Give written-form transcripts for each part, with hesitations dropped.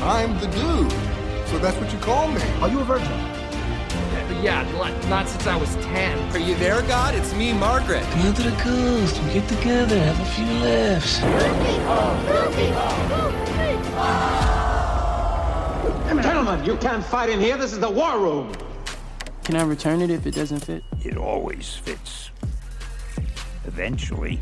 I'm the dude. So that's what you call me. Are you a virgin? Yeah, not since I was 10. Are you there, God? It's me, Margaret. Come on to the coast. We get together, have a few laughs. Gentlemen, you can't fight in here. This is the war room. Can I return it if it doesn't fit? It always fits. Eventually.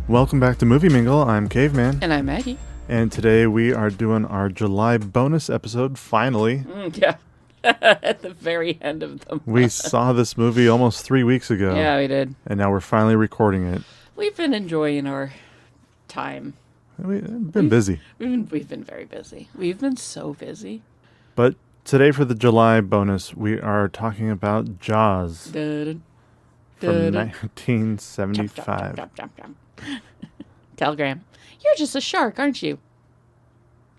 Welcome back to Movie Mingle. I'm Caveman. And I'm Maggie. And today we are doing our July bonus episode, finally. Yeah. At the very end of the month. We saw this movie almost 3 weeks ago. Yeah, we did. And now we're finally recording it. We've been enjoying our time. We've been busy. We've been very busy. We've been so busy. But today for the July bonus, we are talking about Jaws from 1975. Telegram. You're just a shark, aren't you?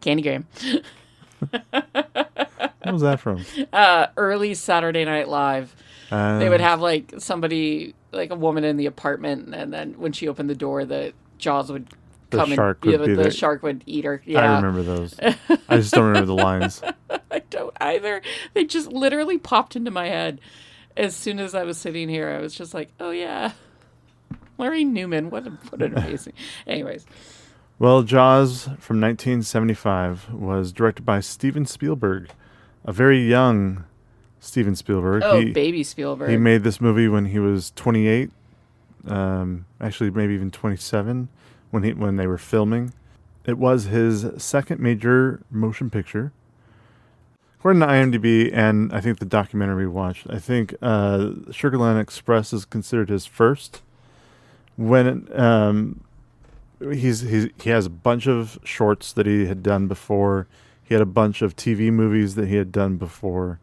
Candygram. What was that from? Early Saturday Night Live. They would have like somebody, like a woman in the apartment, and then when she opened the door, the Jaws would come the shark would eat her. Yeah. I remember those. I just don't remember the lines. I don't either. They just literally popped into my head as soon as I was sitting here. I was just like, oh yeah, Larry Newman. What an amazing. Anyways. Well, Jaws from 1975 was directed by Steven Spielberg, a very young Steven Spielberg. Oh, baby Spielberg. He made this movie when he was 28, actually maybe even 27 when they were filming. It was his second major motion picture. According to IMDb and I think the documentary we watched, I think Sugarland Express is considered his first. When he has a bunch of shorts that he had done before. He had a bunch of TV movies that he had done before,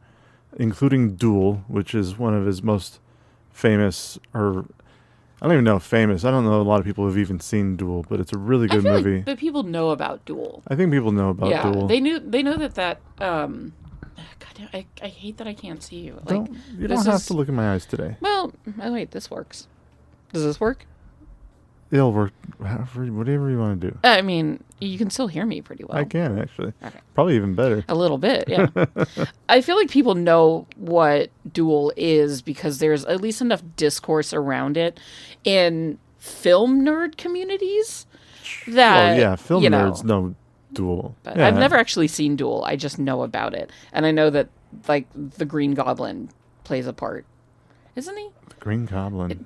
including Duel, which is one of his most famous, or I don't even know if famous. I don't know a lot of people have even seen Duel, but it's a really good movie. But people know about Duel. I think people know about Duel. They know that God, I hate that I can't see you. You don't have to look in my eyes today. Well, oh wait, this works. Does this work? It'll work whatever you want to do. I mean, you can still hear me pretty well. I can, actually. Okay. Probably even better. A little bit, yeah. I feel like people know what Duel is because there's at least enough discourse around it in film nerd communities that, film nerds know Duel. But I've never actually seen Duel. I just know about it. And I know that, like, the Green Goblin plays a part. Isn't he? The Green Goblin.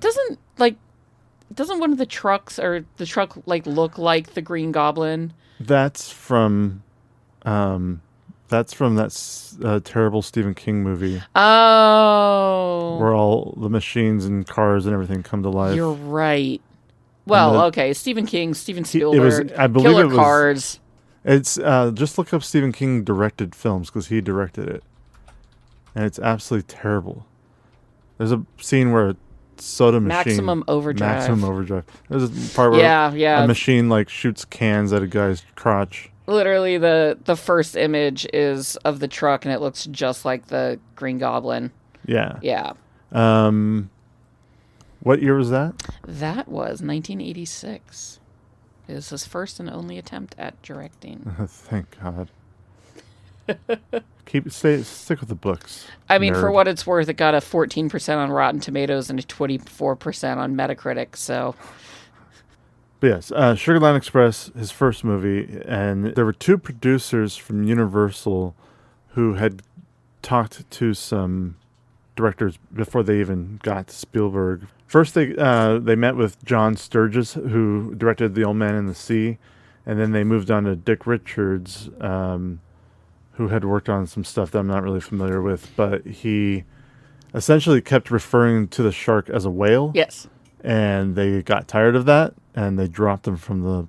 Doesn't one of the trucks or the truck look like the Green Goblin? That's from that terrible Stephen King movie. Oh, where all the machines and cars and everything come to life. You're right. Well, okay, Stephen King, Steven Spielberg, I believe Killer it was, Cars. It's just look up Stephen King directed films because he directed it, and it's absolutely terrible. There's a scene where a soda machine. Maximum Overdrive. There's a part where a machine shoots cans at a guy's crotch. Literally, the first image is of the truck, and it looks just like the Green Goblin. Yeah. Yeah. What year was that? That was 1986. It was his first and only attempt at directing. Thank God. Stick with the books. I mean, nerd. For what it's worth, it got a 14% on Rotten Tomatoes and a 24% on Metacritic. So, but yes, Sugarland Express, his first movie, and there were two producers from Universal who had talked to some directors before they even got to Spielberg. First, they met with John Sturges, who directed The Old Man and the Sea, and then they moved on to Dick Richards, who had worked on some stuff that I'm not really familiar with, but he essentially kept referring to the shark as a whale. Yes. And they got tired of that, and they dropped him from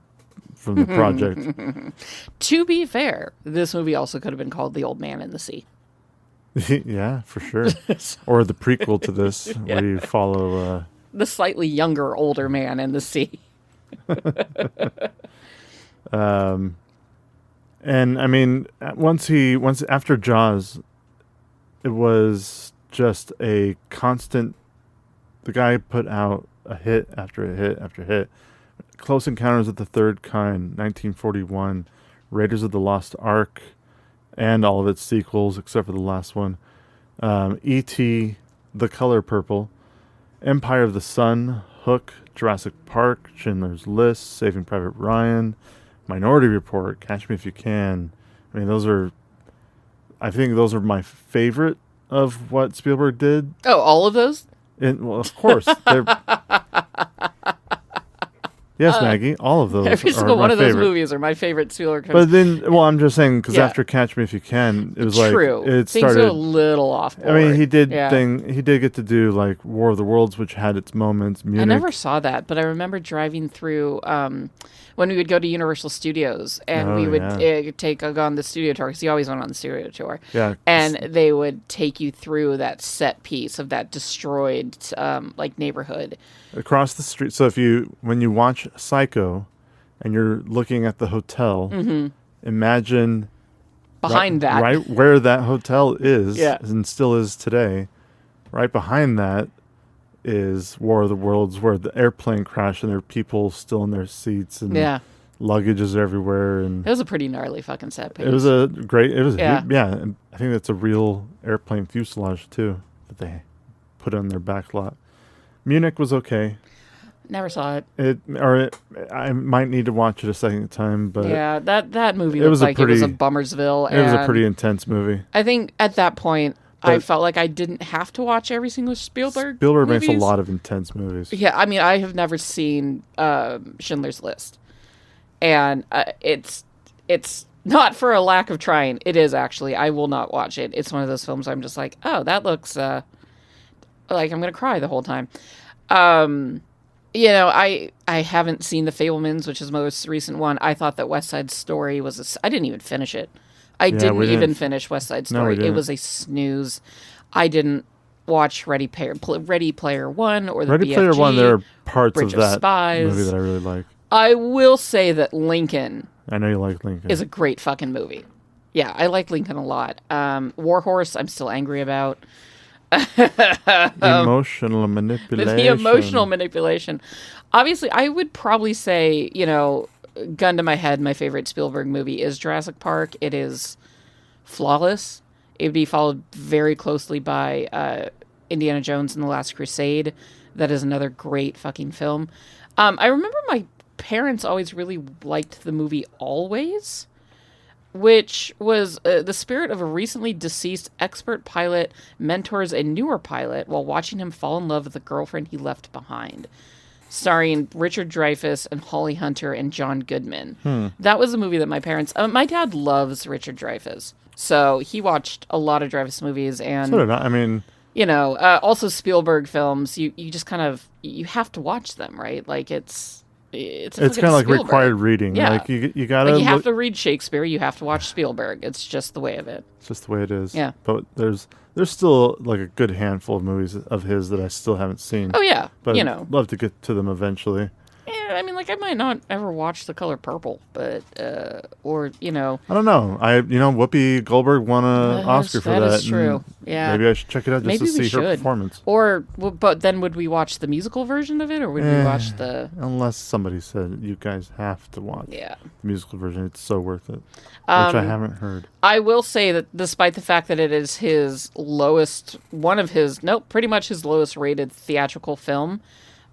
the project. To be fair, this movie also could have been called The Old Man and the Sea. Yeah, for sure. Or the prequel to this, where you follow the slightly younger, older man in the sea. And I mean, once after Jaws, it was just a constant. The guy put out a hit after a hit after hit. Close Encounters of the Third Kind, 1941, Raiders of the Lost Ark, and all of its sequels except for the last one. E.T., The Color Purple, Empire of the Sun, Hook, Jurassic Park, Schindler's List, Saving Private Ryan, Minority Report, Catch Me If You Can. I mean, I think those are my favorite of what Spielberg did. Oh, all of those? Well, of course. Yes, Maggie, all of those. Every are single my one of those favorite. movies are my favorite Spielberg. But then, well, I'm just saying because Yeah. after Catch Me If You Can, it was True. like it Things started. are a little off. I mean, he did Yeah. He did get to do like War of the Worlds, which had its moments. Munich. I never saw that, but I remember driving through when we would go to Universal Studios and Oh, we would yeah. go on the studio tour because he always went on the studio tour. Yeah. And they would take you through that set piece of that destroyed like neighborhood. Across the street. So when you watch Psycho, and you're looking at the hotel, imagine Behind that. right where that hotel is, Yeah. and still is today. Right behind that is War of the Worlds, where the airplane crashed and there are people still in their seats and Yeah. luggage is everywhere. And It was a pretty gnarly fucking set piece. it was Yeah. and I think that's a real airplane fuselage too that they put on their back lot. Munich was okay. Never saw it. I might need to watch it a second time, but Yeah, that movie it looked was a like it was a pretty- Bummersville. it was a and pretty intense movie. I think at that point, I But- felt like I didn't have to watch every single Spielberg Makes a movies. lot of intense movies. Yeah, I mean, I have never seen Schindler's List, and it's not for a lack of trying. It is actually. I will not watch it. It's one of those films I'm just like, oh, that looks like I'm gonna cry the whole time. I haven't seen The Fabelmans, which is my most recent one. I thought that West Side Story was I didn't even finish it. I didn't we even didn't. finish West Side No, we Story. It didn't. was a snooze. I didn't watch Ready Player One or the Ready BFG, Player One, there are parts Bridge of of that Spies. movie that I really like. I will say that Lincoln I know you like Lincoln. is a great fucking movie. Yeah, I like Lincoln a lot. War Horse, I'm still angry about. Emotional manipulation. The emotional manipulation. Obviously, I would probably say, gun to my head, my favorite Spielberg movie is Jurassic Park. It is flawless. It would be followed very closely by Indiana Jones and the Last Crusade. That is another great fucking film. I remember my parents always really liked the movie Always, which was the spirit of a recently deceased expert pilot mentors a newer pilot while watching him fall in love with the girlfriend he left behind. Starring Richard Dreyfuss and Holly Hunter and John Goodman. That was a movie that my parents... my dad loves Richard Dreyfuss, so he watched a lot of Dreyfuss movies and... So did I. I mean, also Spielberg films. You just kind of... You have to watch them, right? Like, it's it's kind of like Spielberg. required reading. Yeah. Like you gotta. Like, you have look- to read Shakespeare. You have to watch Spielberg. It's just the way of it. It's just the way it is. Yeah. But there's still like a good handful of movies of his that I still haven't seen. Oh, yeah. But But, I'd love to get to them eventually. I mean, like, I might not ever watch The Color Purple, but, I don't know. Whoopi Goldberg won an Oscar for that. That is and true. Yeah. Maybe I should check it out just Maybe to we see her should. performance. But then would we watch the musical version of it, or would we watch the... Unless somebody said you guys have to watch Yeah. the musical version. It's so worth it. Which I haven't heard. I will say that despite the fact that it is pretty much his lowest rated theatrical film,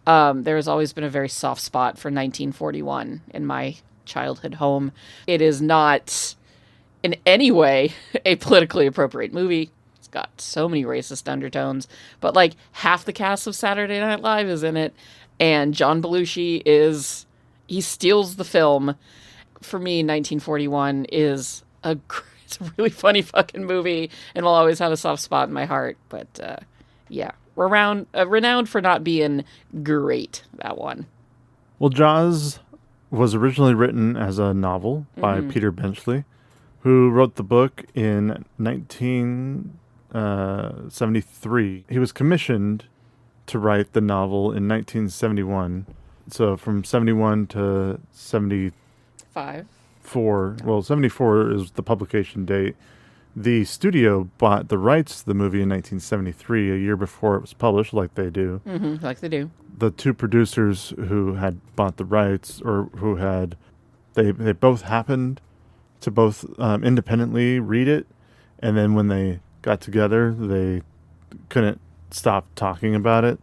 there has always been a very soft spot for 1941 in my childhood home. It is not in any way a politically appropriate movie. It's got so many racist undertones, but like half the cast of Saturday Night Live is in it, and John Belushi he steals the film. For me, 1941 is it's a really funny fucking movie and will always have a soft spot in my heart. But yeah, renowned for not being great, that one. Well, Jaws was originally written as a novel by Peter Benchley, who wrote the book in 1973. He was commissioned to write the novel in 1971. So from 71 to 74, 74 is the publication date. The studio bought the rights to the movie in 1973, a year before it was published, like they do. Mm-hmm, like they do. The two producers who had bought the rights, or who had, they both happened to both independently read it, and then when they got together, they couldn't stop talking about it,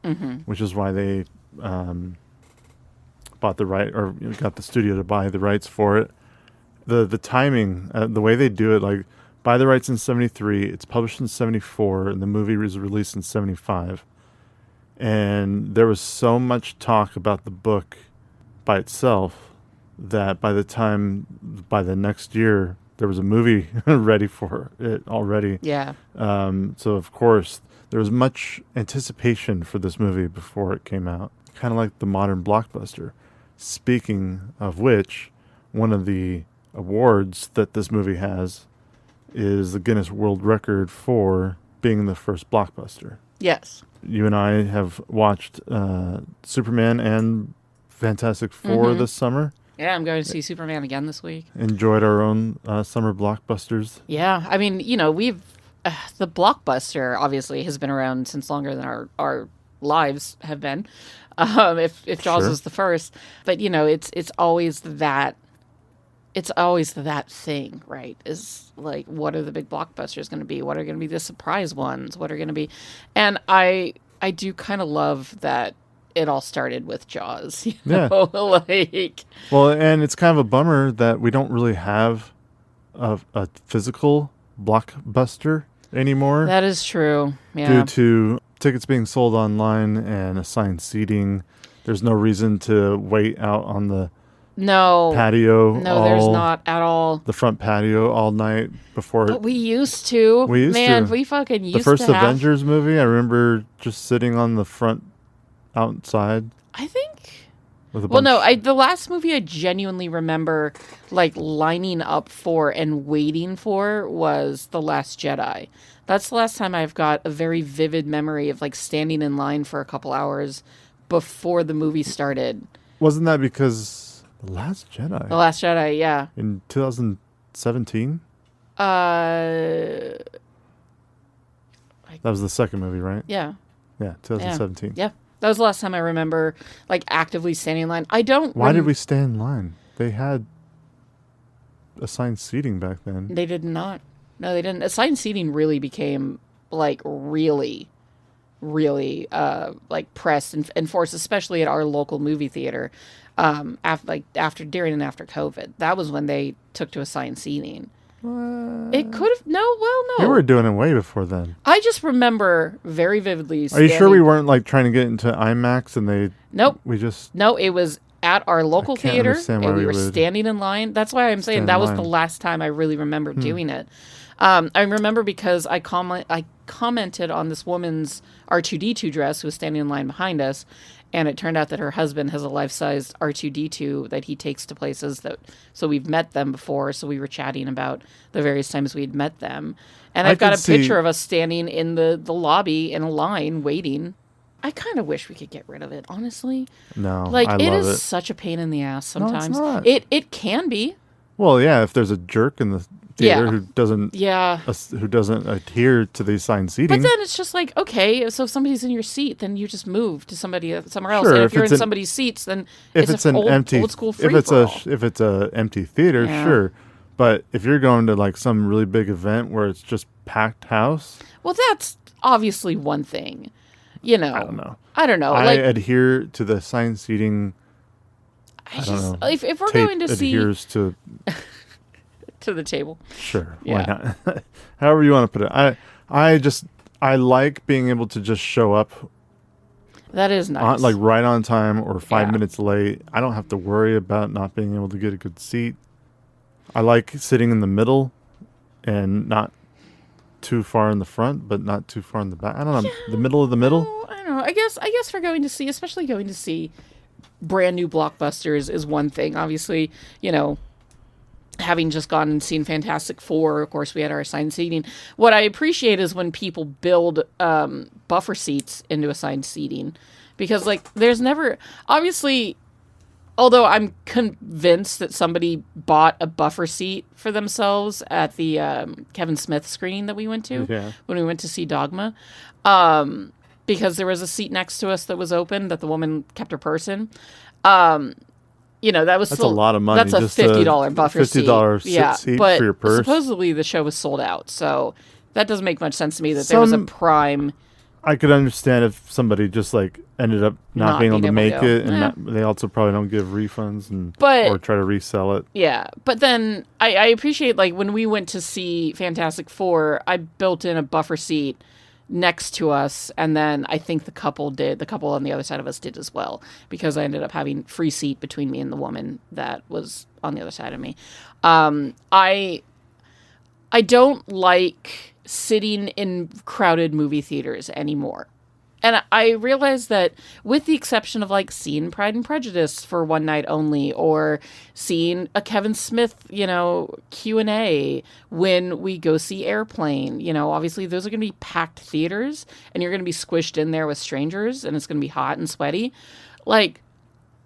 which is why they bought the right, or got the studio to buy the rights for it. The timing, the way they do it, like buy the rights in 73, it's published in 74, and the movie was released in 75. And there was so much talk about the book by itself that by the next year, there was a movie ready for it already. Yeah. So, of course, there was much anticipation for this movie before it came out. Kind of like the modern blockbuster. Speaking of which, one of the awards that this movie has is the Guinness World Record for being the first blockbuster. Yes. You and I have watched Superman and Fantastic Four this summer. Yeah, I'm going to see Superman again this week. Enjoyed our own summer blockbusters. Yeah, I mean, we've the blockbuster obviously has been around since longer than our lives have been. If Jaws Sure. was the first, but it's always that. It's always that thing, right? Is like, what are the big blockbusters going to be? What are going to be the surprise ones? What are going to be? And I do kind of love that it all started with Jaws. You know? Like, well, and it's kind of a bummer that we don't really have a physical blockbuster anymore. that is true. Yeah. Due to tickets being sold online and assigned seating. There's no reason to wait out on the patio. No, there's not at all. The front patio all night before. But we used to. Man, we fucking used to. The first have, Avengers movie, I remember just sitting on the front outside. I think. With a Well, bunch. no, the last movie I genuinely remember like lining up for and waiting for was The Last Jedi. That's the last time I've got a very vivid memory of like standing in line for a couple hours before the movie started. Wasn't that because The Last Jedi? The Last Jedi, yeah. In 2017? That That was the second movie, right? Yeah. Yeah, 2017. Yeah. That was the last time I remember like actively standing in line. I don't. Why did we stand in line? They had assigned seating back then. They did not. No, they didn't. Assigned seating really became like really like pressed and enforced, especially at our local movie theater. After during and after COVID, that was when they took to assigned seating. It could have no. We were doing it way before then. I just remember very vividly. Are you sure we weren't like trying to get into IMAX and they? Nope. We just. No, it was at our local can't theater, understand why and we we were would standing in line. That's why I'm saying stand that in was the line. last time I really remember doing it. I remember because I commented on this woman's R2-D2 dress who was standing in line behind us, and it turned out that her husband has a life-sized R2-D2 that he takes to places so we've met them before, so we were chatting about the various times we'd met them. And I've got a picture of us standing in the lobby in a line waiting. I kind of wish we could get rid of it, honestly. No, Like, I it love is such a pain in the ass No, it's sometimes. not. It can be. Well, yeah, if there's a jerk in the theater Yeah. who doesn't adhere to the assigned seating. But then it's just like, okay, so if somebody's in your seat, then you just move to somewhere else. Sure, And if if you're it's in an- somebody's seats, then if it's an empty, old school if free it's for a all. if it's a empty theater, Yeah. sure. But if you're going to like some really big event where it's just packed house, Well, that's obviously one thing. I don't know. I Like, adhere to the assigned seating. I don't know. if we're Tape going to see adheres to to the table, sure. Yeah. Why not? However you want to put it. I like being able to just show up that is nice. like right on time or 5 Yeah. minutes late. I don't have to worry about not being able to get a good seat. I like sitting in the middle and not too far in the front, but not too far in the back. I don't know. The middle of the middle. Oh, I don't know. I guess for going to see, especially going to see brand new blockbusters is one thing. Obviously, having just gone and seen Fantastic Four, of course, we had our assigned seating. What I appreciate is when people build buffer seats into assigned seating, because like there's never obviously. Although I'm convinced that somebody bought a buffer seat for themselves at the Kevin Smith screening that we went to when we went to see Dogma, because there was a seat next to us that was open that the woman kept her purse in. that was That's a lot of money. That's a just $50 buffer seat. $50 Yeah, seat but for your purse. supposedly the show was sold out, so that doesn't make much sense to me that there was a prime. I could understand if somebody just like ended up not being able to make it, and they also probably don't give refunds or try to resell it. Yeah, but then I appreciate, like, when we went to see Fantastic Four, I built in a buffer seat next to us, and then I think the couple on the other side of us did as well, because I ended up having free seat between me and the woman that was on the other side of me. I don't like sitting in crowded movie theaters anymore. And I realize that, with the exception of, like, seeing Pride and Prejudice for one night only, or seeing a Kevin Smith, Q&A when we go see Airplane, obviously those are going to be packed theaters, and you're going to be squished in there with strangers, and it's going to be hot and sweaty. Like,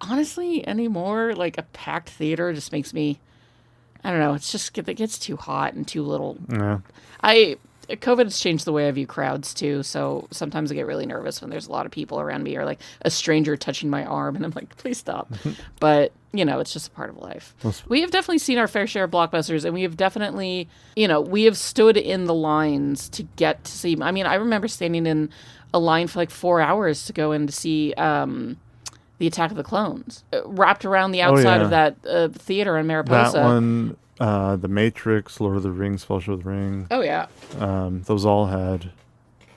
honestly, anymore, like, a packed theater just makes me, I don't know, it gets too hot and too little. Yeah. COVID has changed the way I view crowds too, so sometimes I get really nervous when there's a lot of people around me, or like a stranger touching my arm, and I'm like, please stop. But, it's just a part of life. We have definitely seen our fair share of blockbusters, and we have definitely, we have stood in the lines to get to see. I mean, I remember standing in a line for like 4 hours to go in to see The Attack of the Clones, wrapped around the outside of that theater in Mariposa. That one. The Matrix, Lord of the Rings, Fellowship of the Ring. Oh, yeah. Those all had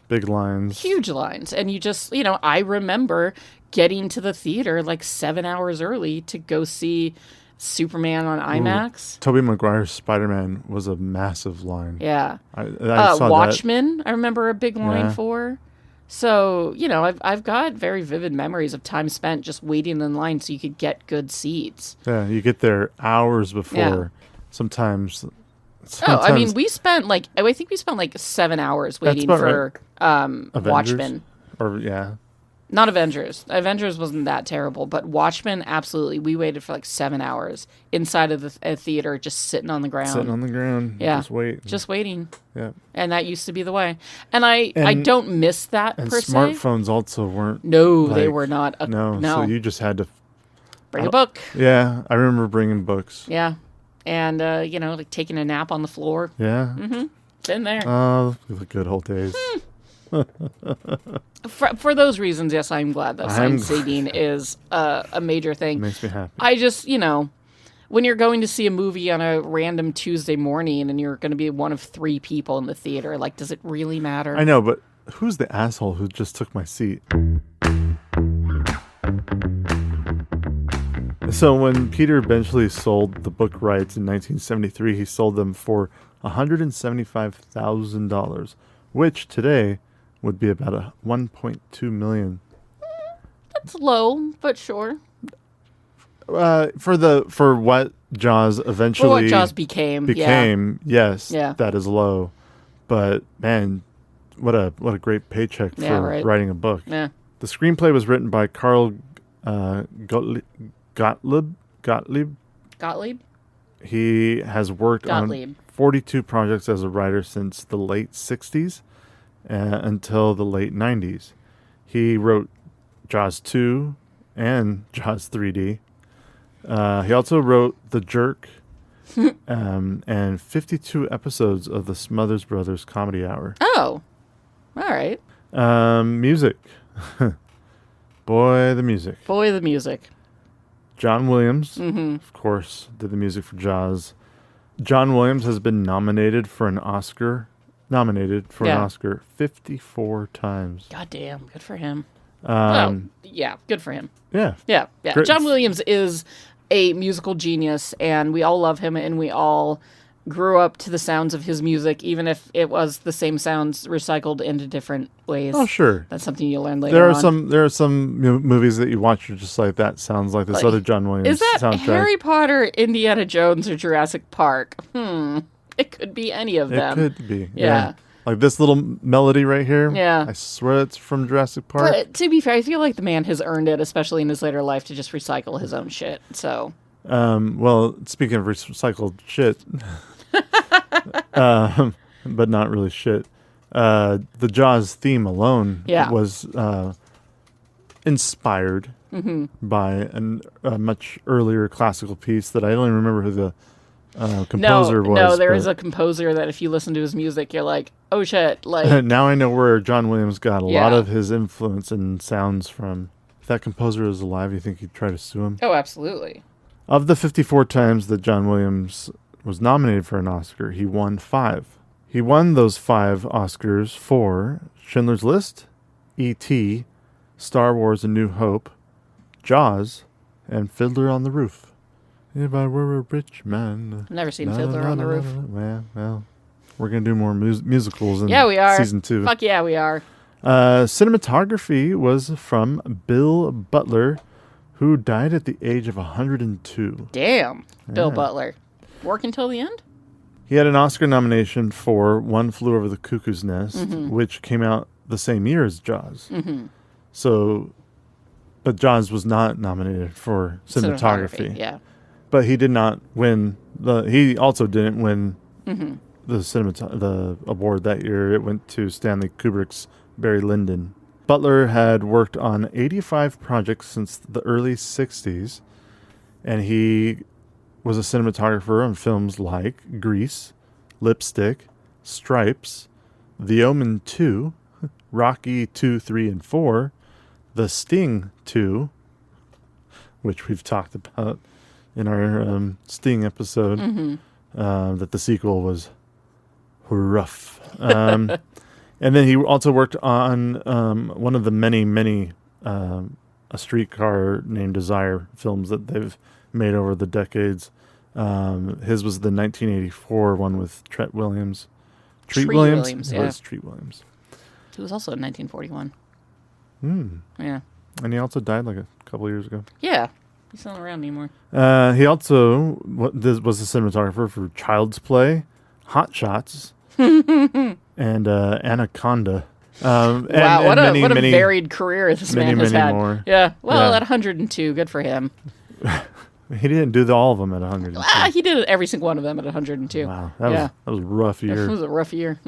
big lines. Huge lines. And you just, I remember getting to the theater like 7 hours early to go see Superman on IMAX. Tobey Maguire's Spider-Man was a massive line. Yeah. I saw Watchmen, I remember a big line for. So, I've got very vivid memories of time spent just waiting in line so you could get good seats. Yeah, you get there hours before. Yeah. Sometimes. I mean, I think we spent like 7 hours waiting for Watchmen. Not Avengers. Avengers wasn't that terrible, but Watchmen, absolutely. We waited for like 7 hours inside of the theater, just sitting on the ground. Yeah. Just waiting. Yeah. And that used to be the way. And I don't miss that, and per se. Smartphones also weren't. No, they were not. No, so you just had to bring a book. Yeah, I remember bringing books. Yeah. And, like taking a nap on the floor. Yeah. Mm-hmm. Been there. Oh, the good old days. For those reasons, yes, I'm glad that sign seating is a major thing. Makes me happy. I just, when you're going to see a movie on a random Tuesday morning and you're going to be one of 3 people in the theater, like, does it really matter? I know, but who's the asshole who just took my seat? So when Peter Benchley sold the book rights in 1973, he sold them for $175,000, which today would be about $1.2 million. That's low, but sure. For what Jaws eventually what Jaws became, yes, that is low. But man, what a great paycheck for writing a book. Yeah. The screenplay was written by Carl Gottlieb. He has worked on 42 projects as a writer since the late 60s until the late 90s. He wrote Jaws 2 and Jaws 3D. He also wrote The Jerk and 52 episodes of the Smothers Brothers Comedy Hour. Oh, all right. Music. Boy, the music. John Williams, of course, did the music for Jaws. John Williams has been nominated for an Oscar 54 times. God damn, good for him. Good for him. Yeah. Great. John Williams is a musical genius, and we all love him, and we all grew up to the sounds of his music, even if it was the same sounds recycled into different ways. Oh, sure. That's something you'll learn later There are some movies that you watch, you're just like, that sounds like this other John Williams Is that soundtrack. Harry Potter, Indiana Jones, or Jurassic Park? It could be any of them. It could be. Yeah. Like this little melody right here. Yeah. I swear it's from Jurassic Park. But to be fair, I feel like the man has earned it, especially in his later life, to just recycle his own shit. So. Well, speaking of recycled shit, but not really shit. The Jaws theme alone was inspired by a much earlier classical piece that I don't even remember who the composer was. No, there is a composer that if you listen to his music, you're like, oh shit. Like, now I know where John Williams got a Yeah. lot of his influence and sounds from. If that composer is alive, you think he'd try to sue him? oh, absolutely. Of the 54 times that John Williams was nominated for an Oscar, he won 5. He won those 5 Oscars for Schindler's List, E.T., Star Wars A New Hope, Jaws, and Fiddler on the Roof. If I were a rich man. I've never seen Fiddler on the Roof. Well, we're going to do more musicals in Yeah, we are. season 2. Fuck yeah, we are. Cinematography was from Bill Butler, who died at the age of 102. Damn. Bill Yeah. Butler. Work until the end? He had an Oscar nomination for One Flew Over the Cuckoo's Nest, which came out the same year as Jaws. So, but Jaws was not nominated for cinematography. Yeah. But he did not win he also didn't win the award that year. It went to Stanley Kubrick's Barry Lyndon. Butler had worked on 85 projects since the early 60s, and he was a cinematographer on films like Grease, Lipstick, Stripes, The Omen 2, Rocky 2, 3, and 4, The Sting 2, which we've talked about in our Sting episode, that the sequel was rough. And then he also worked on one of the many A Streetcar Named Desire films that they've made over the decades. His was the 1984 one with Treat Williams. Treat Williams? Yeah. Was Treat Williams. He was also in 1941. Yeah. And he also died like a couple years ago. Yeah. He's not around anymore. He also was a cinematographer for Child's Play, Hot Shots, and Anaconda. Wow, what a varied career this man has had. More. Yeah. Well, Yeah. at 102, good for him. He didn't do all of them at 102. He did every single one of them at 102. Wow, that was a rough It year. was a rough year.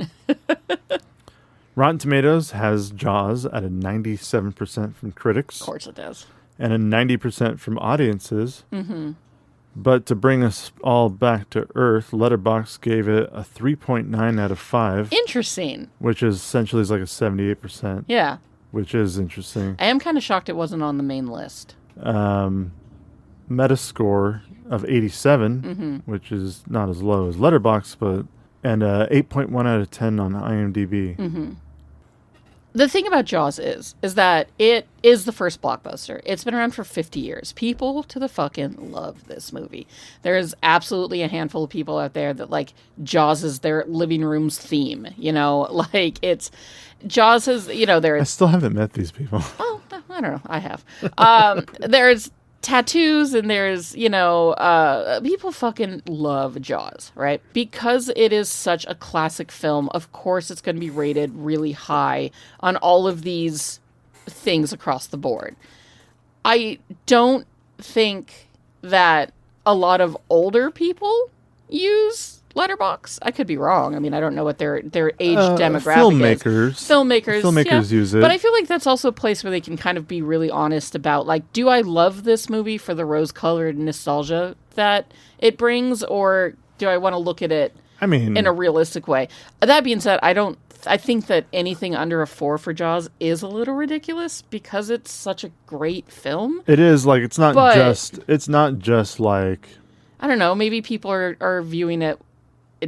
Rotten Tomatoes has Jaws at a 97% from critics Of course it does. and a 90% from audiences. But to bring us all back to Earth, Letterboxd gave it a 3.9 out of 5, Interesting. which is essentially like a 78%, Yeah. which is interesting. I am kind of shocked it wasn't on the main list. Metascore of 87, which is not as low as Letterboxd, and 8.1 out of 10 on IMDb. The thing about Jaws is that it is the first blockbuster. It's been around for 50 years. People to the fucking love this movie. There is absolutely a handful of people out there that like Jaws is their living room's theme. You know, like it's Jaws is, you know, I there's, still haven't met these people. well, I don't know. I have. There's tattoos and there's, you know, people fucking love Jaws, right? Because it is such a classic film, of course it's going to be rated really high on all of these things across the board. I don't think that a lot of older people use Letterboxd. I could be wrong. I mean, I don't know what their age demographic is. Filmmakers use it. But I feel like that's also a place where they can kind of be really honest about, like, do I love this movie for the rose-colored nostalgia that it brings, or do I want to look at it in a realistic way? That being said, I think that anything under a 4 for Jaws is a little ridiculous because it's such a great film. It is like it's not just like, I don't know, maybe people are viewing it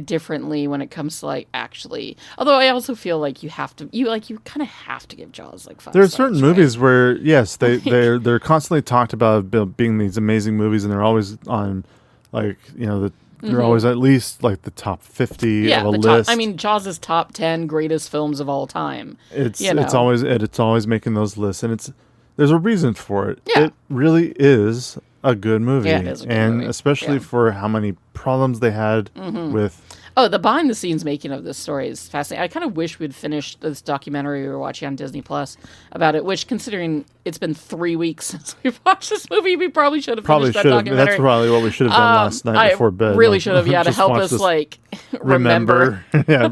differently when it comes to like actually, although I also feel like you kind of have to give Jaws like 5 there are stars, certain right? movies where yes they're constantly talked about being these amazing movies, and they're always on, like, you know, they're always at least like the top 50 of a list. I mean, Jaws is top 10 greatest films of all time. It's always making those lists, and there's a reason for it. Yeah. It really is a good movie. Yeah, it is a good and movie. especially Yeah. for how many problems they had with Oh, the behind the scenes making of this story is fascinating. I kind of wish we'd finished this documentary we were watching on Disney Plus about it, which, considering it's been 3 weeks since we've watched this movie, we probably should have finished that documentary. That's probably what we should have done last night before bed. Really should have, to just help watch us, this, like, remember. yeah,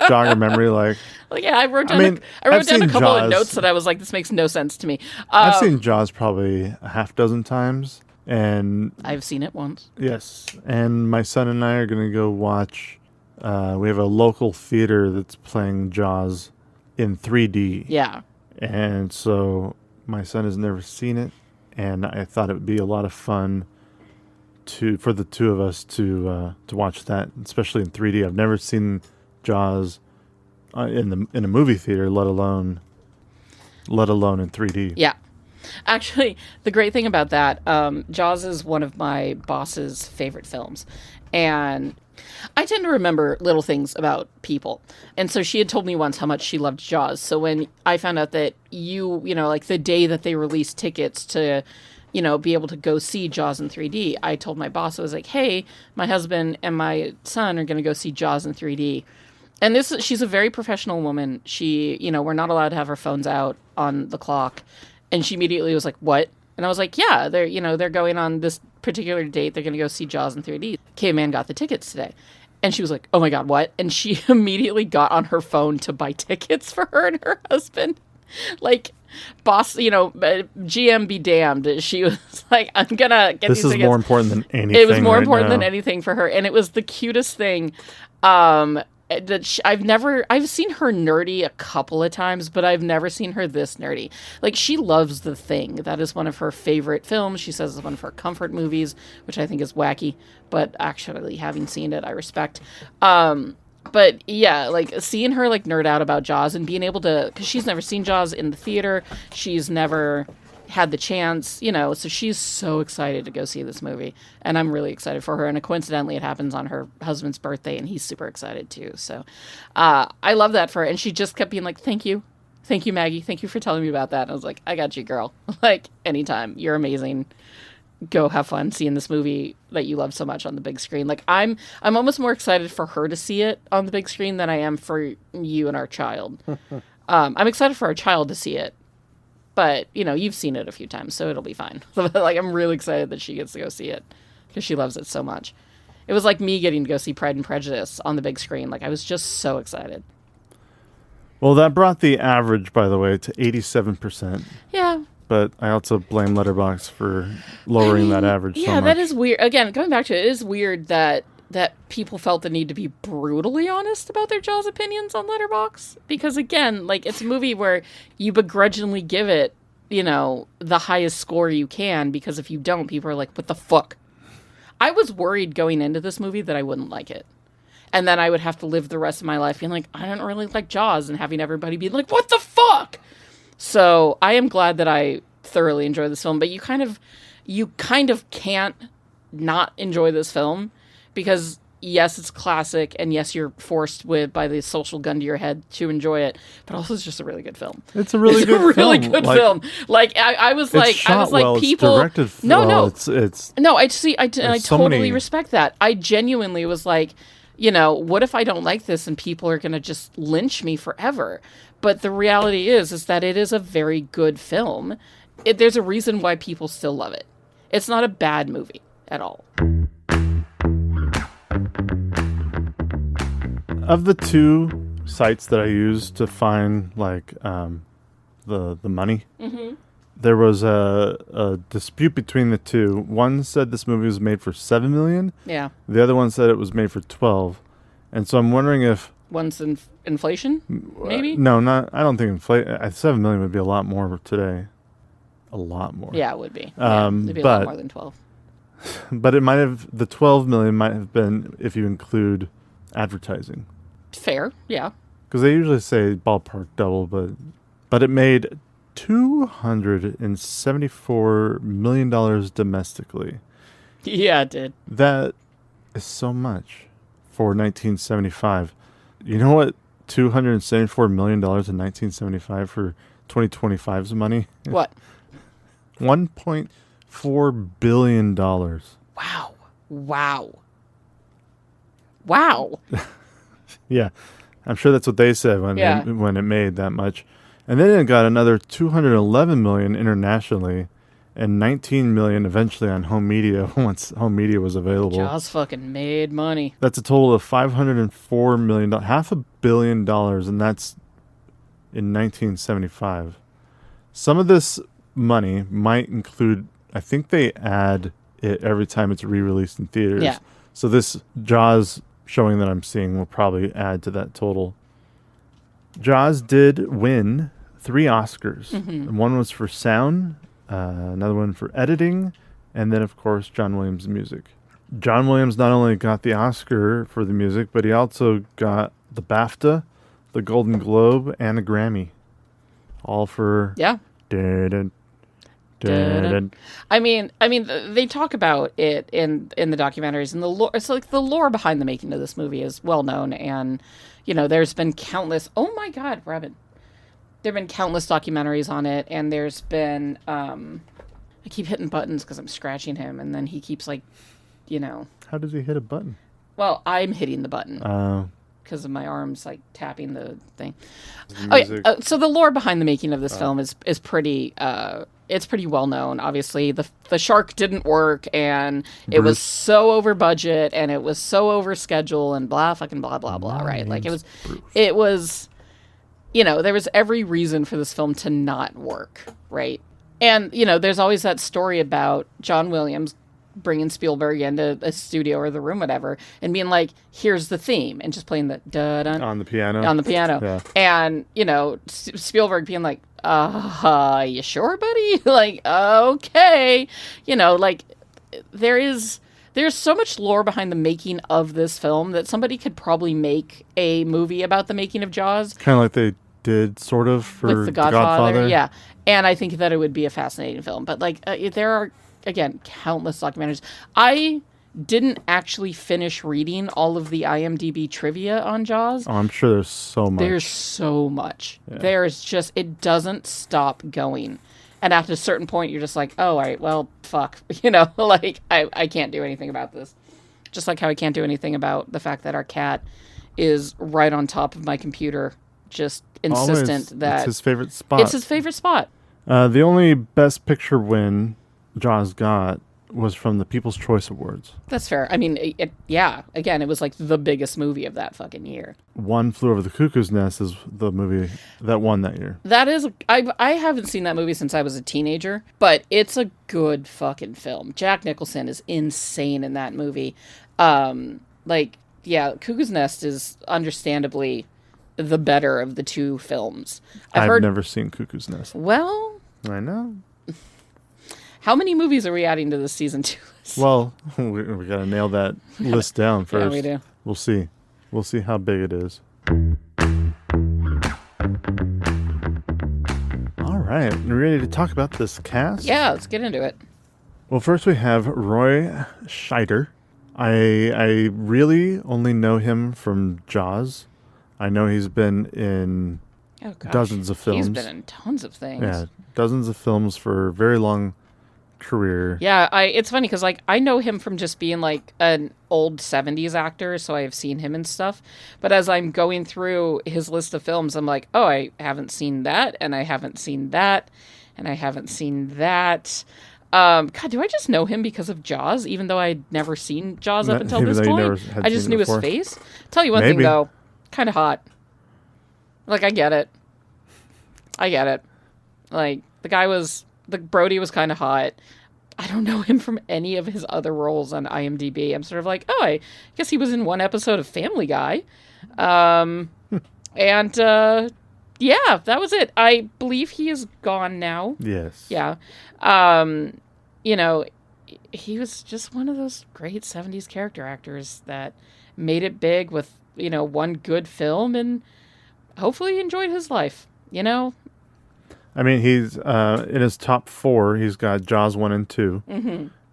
jog our memory, like. Like, yeah, I wrote down a couple of notes that I was like, this makes no sense to me. I've seen Jaws probably a half dozen times, and I've seen it once. Yes, and my son and I are going to go watch. We have a local theater that's playing Jaws in 3D. Yeah. And so my son has never seen it, and I thought it would be a lot of fun for the two of us to watch that, especially in 3D. I've never seen Jaws in a movie theater, let alone in 3D. Yeah. Actually, the great thing about that, Jaws is one of my boss's favorite films. And I tend to remember little things about people. And so she had told me once how much she loved Jaws. So when I found out that like the day that they released tickets to, be able to go see Jaws in 3D, I told my boss, I was like, hey, my husband and my son are going to go see Jaws in 3D. And she's a very professional woman. She, we're not allowed to have our phones out on the clock. And she immediately was like, what? And I was like, yeah, they're going on this particular date. They're going to go see Jaws in 3D. Caveman got the tickets today. And she was like, oh my God, what? And she immediately got on her phone to buy tickets for her and her husband. Like, boss, GM be damned. She was like, I'm going to get these tickets. This is more important than anything. It was more important than anything for her. And it was the cutest thing. That I've seen her nerdy a couple of times, but I've never seen her this nerdy. Like, she loves The Thing. That is one of her favorite films. She says it's one of her comfort movies, which I think is wacky, but actually having seen it, I respect. But yeah, like seeing her like nerd out about Jaws and being able to, because she's never seen Jaws in the theater. She's never had the chance, so she's so excited to go see this movie, and I'm really excited for her. And coincidentally, it happens on her husband's birthday, and he's super excited too. So I love that for her. And she just kept being like, thank you, Maggie, thank you for telling me about that. And I was like, I got you, girl. Like, anytime. You're amazing. Go have fun seeing this movie that you love so much on the big screen. Like, I'm almost more excited for her to see it on the big screen than I am for you and our child. I'm excited for our child to see it. But, you've seen it a few times, so it'll be fine. Like, I'm really excited that she gets to go see it because she loves it so much. It was like me getting to go see Pride and Prejudice on the big screen. Like, I was just so excited. Well, that brought the average, by the way, to 87%. Yeah. But I also blame Letterboxd for lowering that average so much. That is weird. Again, going back to it is weird that people felt the need to be brutally honest about their Jaws opinions on Letterboxd. Because again, like, it's a movie where you begrudgingly give it, the highest score you can, because if you don't, people are like, what the fuck? I was worried going into this movie that I wouldn't like it. And then I would have to live the rest of my life being like, I don't really like Jaws, and having everybody be like, what the fuck? So I am glad that I thoroughly enjoy this film, but you kind of can't not enjoy this film. Because, yes, it's classic, and yes, you're forced by the social gun to your head to enjoy it, but also it's just a really good film. It's a really good film. Like, I was like, people. It's directed well. No. It's no. I totally respect that. I genuinely was like, what if I don't like this and people are going to just lynch me forever? But the reality is that it is a very good film. There's a reason why people still love it. It's not a bad movie at all. Of the two sites that I used to find like the money, there was a dispute between the two. One said this movie was made for $7 million. Yeah. The other one said it was made for 12. And so I'm wondering if one's inflation, maybe. No, not. I don't think inflation. $7 million would be a lot more today. A lot more. Yeah, it would be. It'd be a lot more than 12. But it might have, the 12 million might have been if you include advertising. Fair, yeah. Because they usually say ballpark double, but it made $274 million domestically. Yeah, it did. That is so much for 1975. You know what $274 million in 1975 for 2025's money? What? $1.4 billion. Wow. Wow. Yeah, I'm sure that's what they said when it made that much. And then it got another 211 million internationally, and 19 million eventually on home media once home media was available. Jaws fucking made money. That's a total of $504 million, $500 million, and that's in 1975. Some of this money might include, I think they add it every time it's re-released in theaters. Yeah. So this Jaws showing that I'm seeing will probably add to that total. Jaws did win 3 Oscars. And one was for sound, another one for editing, and then, of course, John Williams' music. John Williams not only got the Oscar for the music, but he also got the BAFTA, the Golden Globe, and a Grammy. All for... Yeah. Dun, I mean, they talk about it in the documentaries, and the lore. It's like the lore behind the making of this movie is well known, and there's been countless. Oh my God, Robin! There've been countless documentaries on it, and there's been. I keep hitting buttons because I'm scratching him, and then he keeps How does he hit a button? Well, I'm hitting the button. Because of my arms tapping the thing. So the lore behind the making of this film is pretty it's pretty well known. Obviously, the shark didn't work, and it was so over budget, and it was so over schedule, and blah fucking blah blah blah. Right? It was there was every reason for this film to not work. Right? And there's always that story about John Williams bringing Spielberg into a studio or the room, whatever, and being like, here's the theme, and just playing the da-dun On the piano. Yeah. And, Spielberg being like, you sure, buddy? Okay. There's so much lore behind the making of this film that somebody could probably make a movie about the making of Jaws. Kind of like they did, sort of, for with The Godfather. Yeah. And I think that it would be a fascinating film. But, there are, again, countless documentaries. I didn't actually finish reading all of the IMDb trivia on Jaws. Oh, I'm sure there's so much. There's so much. Yeah. There's just, it doesn't stop going. And at a certain point, you're just like, oh, all right, well, fuck. I can't do anything about this. Just like how I can't do anything about the fact that our cat is right on top of my computer, just insistent that... It's his favorite spot. It's his favorite spot. The only Best Picture win Jaws got was from the People's Choice Awards. That's fair. I mean, again, it was the biggest movie of that fucking year. One Flew Over the Cuckoo's Nest is the movie that won that year. That is, I haven't seen that movie since I was a teenager, but it's a good fucking film. Jack Nicholson is insane in that movie. Cuckoo's Nest is understandably the better of the two films. I've never seen Cuckoo's Nest. Well, I know. How many movies are we adding to this season 2 list? Well, we got to nail that list down first. Yeah, we do. We'll see. We'll see how big it is. All right. You ready to talk about this cast? Yeah, let's get into it. Well, first we have Roy Scheider. I really only know him from Jaws. I know he's been in dozens of films. He's been in tons of things. Yeah, dozens of films for a very long career. Yeah, it's funny because I know him from just being an old 70s actor, so I've seen him and stuff. But as I'm going through his list of films, I'm like, oh, I haven't seen that, and I haven't seen that, and I haven't seen that. God, do I just know him because of Jaws, even though I'd never seen Jaws up until this point? I just knew his face. Tell you one thing, though. Kind of hot. I get it. The Brody was kind of hot. I don't know him from any of his other roles on IMDb. I'm sort of like, oh, I guess he was in one episode of Family Guy. Yeah, that was it. I believe he is gone now. Yes. Yeah. He was just one of those great 70s character actors that made it big with, one good film and hopefully enjoyed his life, I mean, he's in his top 4. He's got Jaws 1 and 2,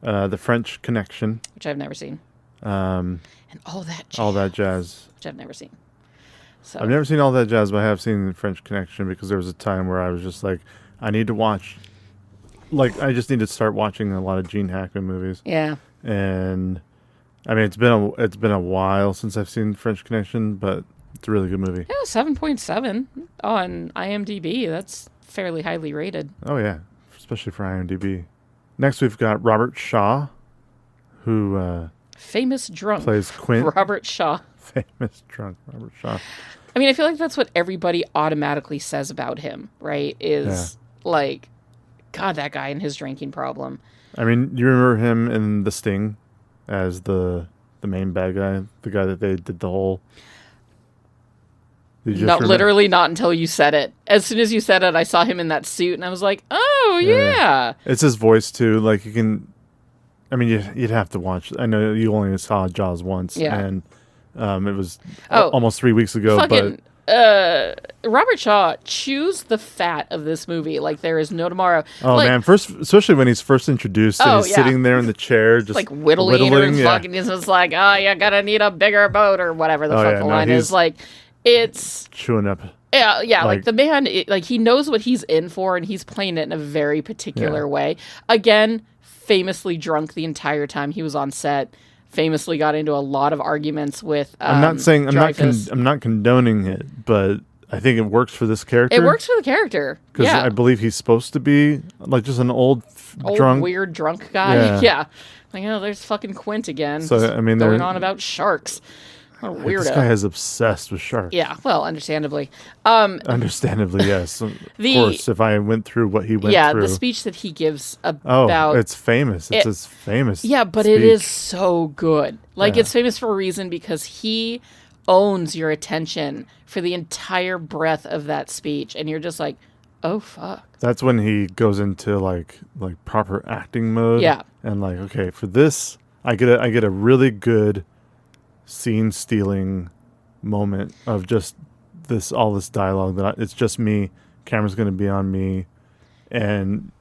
The French Connection, which I've never seen, and All That Jazz, which I've never seen. So I've never seen All That Jazz, but I have seen The French Connection because there was a time where I was just like, I need to watch. I just need to start watching a lot of Gene Hackman movies. Yeah. And I mean, it's been a while since I've seen French Connection, but it's a really good movie. Yeah, 7.7 on IMDb. That's fairly highly rated. Oh yeah, especially for IMDb. Next, we've got Robert Shaw, who Famous drunk. plays Quint. Robert Shaw. Famous drunk Robert Shaw. I mean, I feel like that's what everybody automatically says about him, right? Is like, God, that guy and his drinking problem. I mean, you remember him in The Sting as the main bad guy, the guy that they did the whole. Did you just Not remember? literally not until you said it. As soon as you said it, I saw him in that suit, and I was like, oh yeah. It's his voice too. Like you can. I mean, you'd have to watch. I know you only saw Jaws once, and it was almost 3 weeks ago. Fucking, Robert Shaw chews the fat of this movie like there is no tomorrow. Oh like, man, especially when he's first introduced, and he's sitting there in the chair, just like whittling and fucking. He's just like, oh, you gotta need a bigger boat or whatever the fuck the line is. Like, it's chewing up. Yeah, like the man, like he knows what he's in for, and he's playing it in a very particular way. Again, famously drunk the entire time he was on set. Famously got into a lot of arguments with. I'm not saying Dreyfuss. I'm not condoning it, but I think it works for this character. It works for the character because yeah. I believe he's supposed to be like just an old drunk, weird drunk guy. Yeah, like there's fucking Quint again. So I mean, going on about sharks. What a weirdo. This guy is obsessed with sharks. Yeah, well, understandably. Understandably, yes. Of course, if I went through what he went through. Yeah, the speech that he gives about... it's famous. It's his famous Yeah, but speech. it is so good. Like, it's famous for a reason because he owns your attention for the entire breadth of that speech. And you're just like, oh, fuck. That's when he goes into, like proper acting mode. Yeah. And, like, okay, for this, I get a really good scene stealing moment of just all this dialogue it's just me, camera's going to be on me, and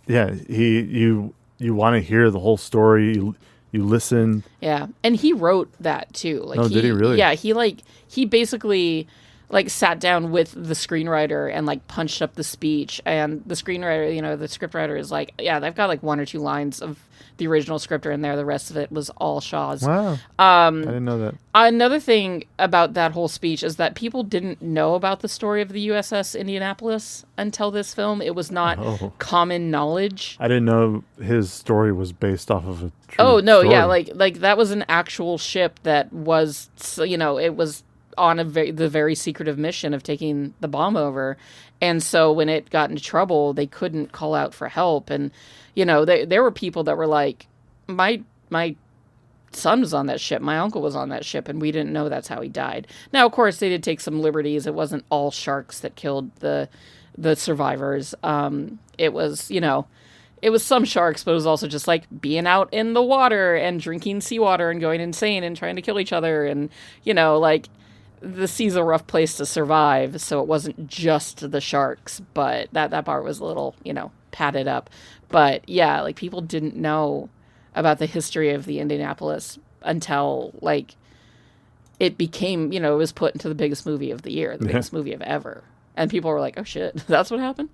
you want to hear the whole story, you listen. And he wrote that too. Like, did he really? Yeah, he basically like sat down with the screenwriter and like punched up the speech, and the screenwriter, the scriptwriter is like, yeah, they've got like one or two lines of the original script are in there. The rest of it was all Shaw's. Wow. I didn't know that. Another thing about that whole speech is that people didn't know about the story of the USS Indianapolis until this film. It was not common knowledge. I didn't know his story was based off of a true story. Yeah, like that was an actual ship that was, it was on the very secretive mission of taking the bomb over. And so when it got into trouble, they couldn't call out for help. And, there were people that were like, my son was on that ship, my uncle was on that ship, and we didn't know that's how he died. Now, of course, they did take some liberties. It wasn't all sharks that killed the survivors. It was, it was some sharks, but it was also just like being out in the water and drinking seawater and going insane and trying to kill each other. And, like, the sea's a rough place to survive, so it wasn't just the sharks, but that part was a little, padded up. But yeah, like, people didn't know about the history of the Indianapolis until, like, it became, it was put into the biggest movie of the year, the biggest movie of ever. And people were like, oh shit, that's what happened?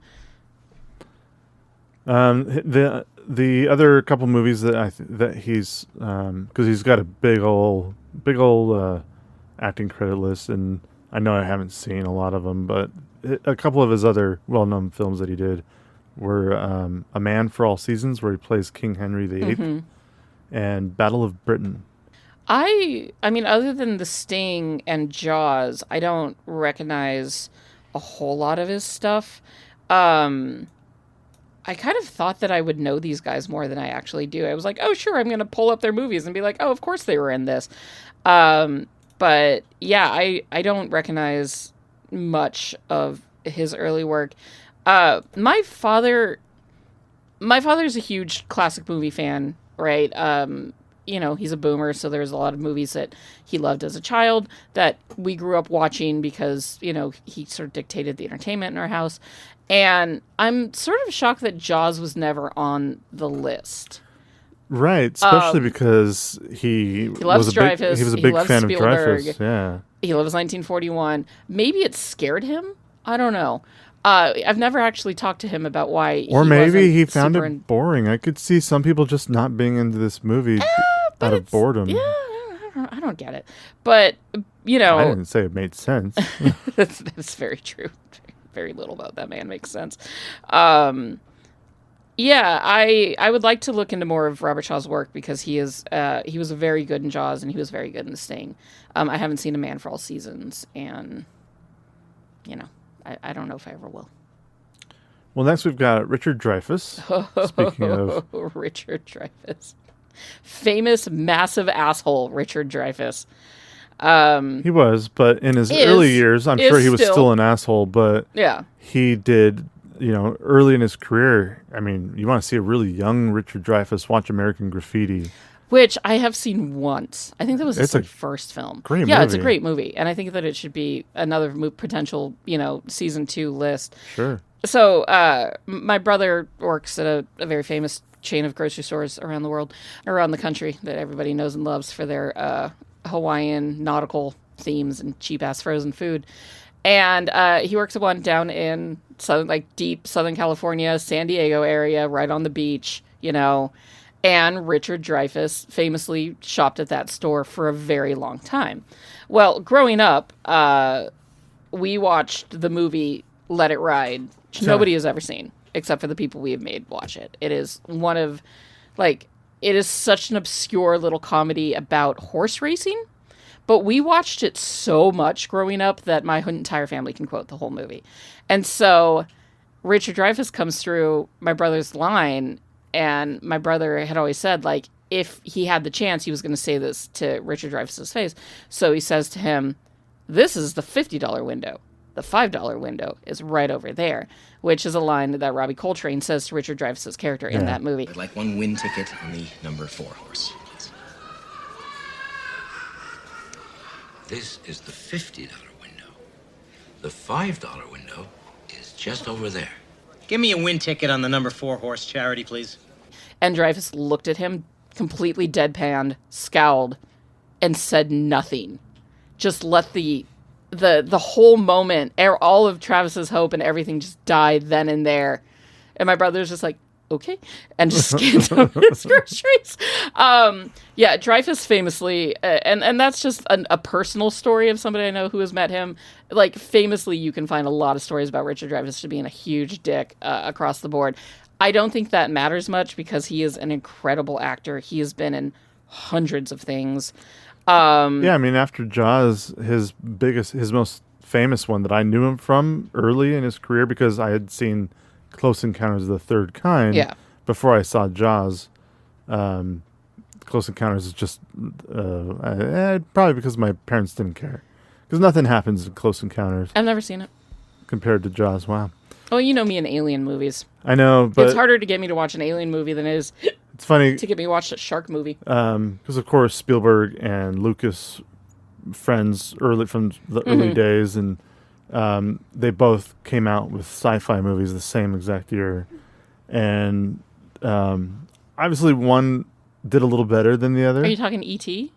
The other couple movies that he's, because he's got a big old acting credit list, and I know I haven't seen a lot of them, but a couple of his other well-known films that he did were A Man for All Seasons, where he plays King Henry VIII, and Battle of Britain. I mean, other than The Sting and Jaws, I don't recognize a whole lot of his stuff. I kind of thought that I would know these guys more than I actually do. I was like, oh, sure, I'm going to pull up their movies and be like, oh, of course they were in this. But yeah, I don't recognize much of his early work. My father's a huge classic movie fan, right? He's a boomer, so there's a lot of movies that he loved as a child that we grew up watching because, he sort of dictated the entertainment in our house. And I'm sort of shocked that Jaws was never on the list. Right, especially because he loves Dreyfuss. He was a big fan Spielberg. of Dreyfuss. Yeah, he loves 1941. Maybe it scared him. I don't know. I've never actually talked to him about why. Or maybe he found it boring. I could see some people just not being into this movie. out of boredom. Yeah, I don't get it. But, you know. I didn't say it made sense. That's very true. Very little about that man makes sense. Yeah, I would like to look into more of Robert Shaw's work because he was very good in Jaws and he was very good in The Sting. I haven't seen A Man for All Seasons, and, you know, I don't know if I ever will. Well, next we've got Richard Dreyfuss. Speaking of... Richard Dreyfuss. Famous, massive asshole Richard Dreyfuss. He was, but in his early years, I'm sure he was still an asshole, but yeah, he did, you know, early in his career. I mean, you want to see a really young Richard Dreyfuss, watch American Graffiti. Which I have seen once. I think that was his first film. Great movie. Yeah, it's a great movie. And I think that it should be another potential, you know, season 2 list. Sure. So my brother works at a very famous chain of grocery stores around the world, around the country, that everybody knows and loves for their Hawaiian nautical themes and cheap-ass frozen food. And he works at one down in deep Southern California, San Diego area, right on the beach, you know. And Richard Dreyfuss famously shopped at that store for a very long time. Well, growing up, we watched the movie Let It Ride, which nobody has ever seen, except for the people we have made watch it. It is one of, it is such an obscure little comedy about horse racing. But we watched it so much growing up that my entire family can quote the whole movie. And so Richard Dreyfuss comes through my brother's line, and my brother had always said, if he had the chance, he was going to say this to Richard Dreyfuss's face. So he says to him, "This is the $50 window. The $5 window is right over there," which is a line that Robbie Coltrane says to Richard Dreyfuss's character in that movie. I'd like one win ticket on the number 4 horse. This is the $50 window. The $5 window is just over there. Give me a win ticket on the number 4 horse, Charity, please. And Dreyfuss looked at him, completely deadpanned, scowled, and said nothing. Just let the whole moment, all of Travis's hope and everything just die then and there. And my brother's just like, okay, and just scanned over his groceries. Yeah, Dreyfuss famously, and that's just a personal story of somebody I know who has met him. Famously, you can find a lot of stories about Richard Dreyfuss just being a huge dick across the board. I don't think that matters much because he is an incredible actor. He has been in hundreds of things. Yeah, I mean, after Jaws, his most famous one that I knew him from early in his career, because I had seen Close Encounters of the Third Kind before I saw Jaws. Close Encounters is just probably because my parents didn't care, because nothing happens in Close Encounters. I've never seen it compared to Jaws. Wow. Oh, you know me in alien movies. I know, but it's harder to get me to watch an alien movie than it is. It's funny to get me to watch a shark movie. Because of course Spielberg and Lucas friends from the early days, and they both came out with sci-fi movies the same exact year, and obviously one did a little better than the other. Are you talking E.T.?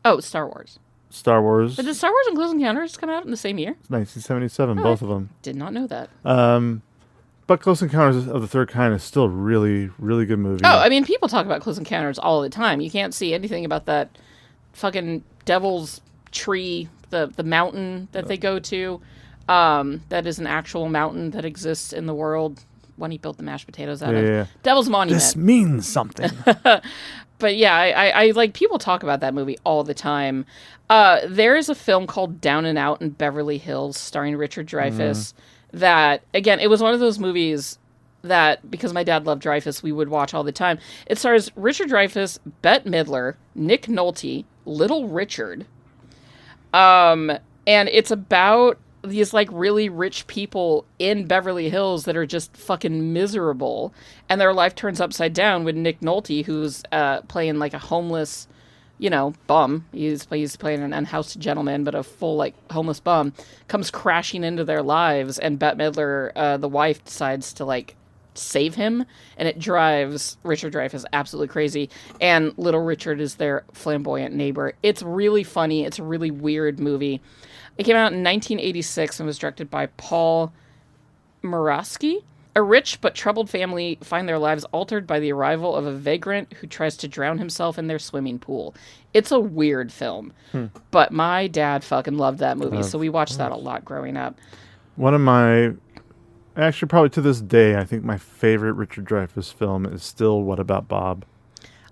Oh, Star Wars. Star Wars. But did Star Wars and Close Encounters come out in the same year? It's 1977, both of them. Did not know that. But Close Encounters of the Third Kind is still a really, really good movie. Oh, I mean, people talk about Close Encounters all the time. You can't see anything about that fucking devil's tree, the mountain that they go to. That is an actual mountain that exists in the world. When he built the mashed potatoes out of. Devil's Monument. This means something. But yeah, I people talk about that movie all the time. There is a film called Down and Out in Beverly Hills starring Richard Dreyfuss that, again, it was one of those movies that, because my dad loved Dreyfuss, we would watch all the time. It stars Richard Dreyfuss, Bette Midler, Nick Nolte, Little Richard. And it's about these really rich people in Beverly Hills that are just fucking miserable, and their life turns upside down when Nick Nolte, who's playing a homeless, bum. He's playing an unhoused gentleman, but a full homeless bum, comes crashing into their lives, and Bette Midler, the wife, decides to save him, and it drives Richard Dreyfuss absolutely crazy. And Little Richard is their flamboyant neighbor. It's really funny. It's a really weird movie. It came out in 1986 and was directed by Paul Morawski. A rich but troubled family find their lives altered by the arrival of a vagrant who tries to drown himself in their swimming pool. It's a weird film, but my dad fucking loved that movie, so we watched that a lot growing up. One of my, actually probably to this day, I think my favorite Richard Dreyfuss film is still What About Bob?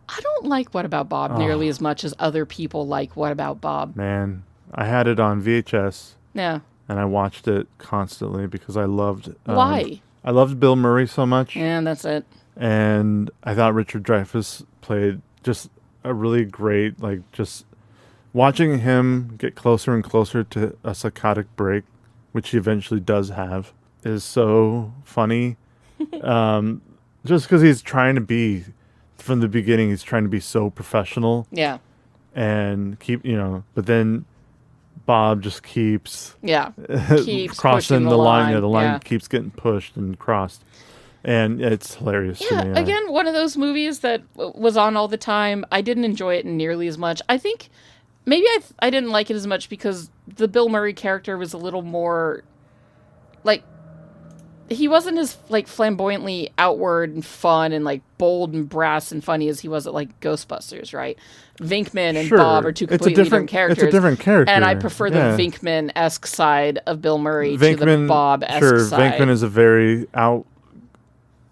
I don't like What About Bob nearly as much as other people like What About Bob. Man, I had it on VHS. Yeah. And I watched it constantly because I loved... Why? I loved Bill Murray so much. Yeah, that's it. And I thought Richard Dreyfuss played just a really great, like, just watching him get closer and closer to a psychotic break, which he eventually does have, is so funny. Just because he's trying to be, from the beginning, he's trying to be so professional. Yeah. And but then Bob just keeps crossing the line. Yeah, the line keeps getting pushed and crossed. And it's hilarious to me. Again, one of those movies that was on all the time. I didn't enjoy it nearly as much. I think maybe I didn't like it as much because the Bill Murray character was a little more, like, he wasn't as, like, flamboyantly outward and fun and, like, bold and brass and funny as he was at, like, Ghostbusters, right? Venkman and Bob are two completely different characters. It's a different character. And I prefer the Venkman-esque side of Bill Murray to the Bob-esque side. Venkman is a very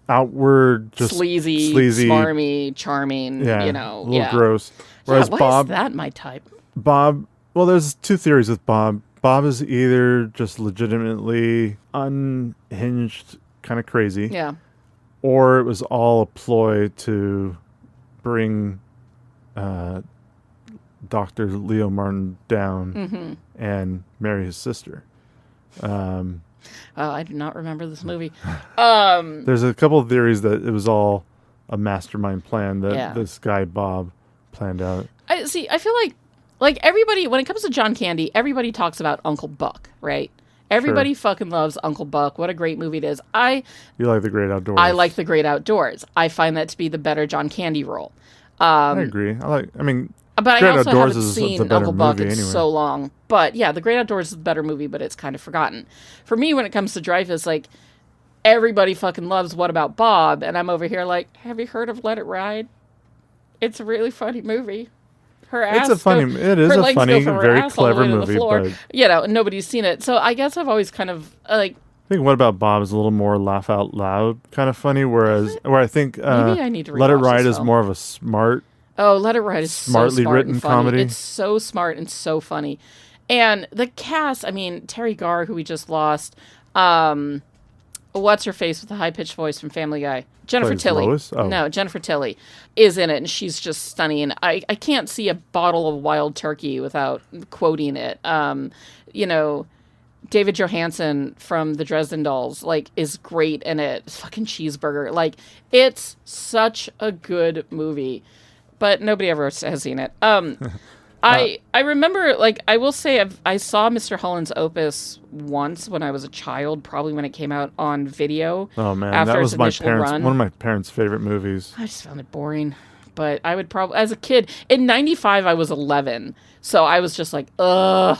outward, just sleazy, smarmy, charming, a little gross. Whereas why Bob... is that my type? Bob... Well, there's two theories with Bob. Bob is either just legitimately unhinged, kind of crazy. Yeah. Or it was all a ploy to bring Dr. Leo Martin down and marry his sister. I do not remember this movie. There's a couple of theories that it was all a mastermind plan that this guy Bob planned out. I feel like everybody, when it comes to John Candy, everybody talks about Uncle Buck, right? Everybody fucking loves Uncle Buck. What a great movie it is. You like The Great Outdoors. I like The Great Outdoors. I find that to be the better John Candy role. I agree. But Great I also Outdoors haven't is seen the Uncle Buck in anyway. so long. But yeah, The Great Outdoors is the better movie, but it's kind of forgotten. For me, when it comes to Dreyfuss, like, everybody fucking loves What About Bob? And I'm over here like, have you heard of Let It Ride? It's a really funny movie. It is a funny, very clever movie, but and nobody's seen it. So I guess I've always kind of like. I think What About Bob is a little more laugh out loud kind of funny, where I think maybe I need to Let It rewatch Ride this is film. more of a smart. Oh, Let It Ride is smartly so smart written and funny. comedy. It's so smart and so funny, and the cast. I mean, Terry Garr, who we just lost. What's her face with the high pitched voice from Family Guy? Jennifer Plays Tilly. Lois? Oh. No, Jennifer Tilly is in it, and she's just stunning. I can't see a bottle of wild turkey without quoting it. David Johansen from the Dresden Dolls, like, is great in it. Fucking Cheeseburger. Like, it's such a good movie, but nobody ever has seen it. I remember, like, I will say I saw Mr. Holland's Opus once when I was a child, probably when it came out on video. Oh man, after that was its one run. of my parents' favorite movies. I just found it boring. But I would probably, as a kid, in '95 I was 11, so I was just like, ugh.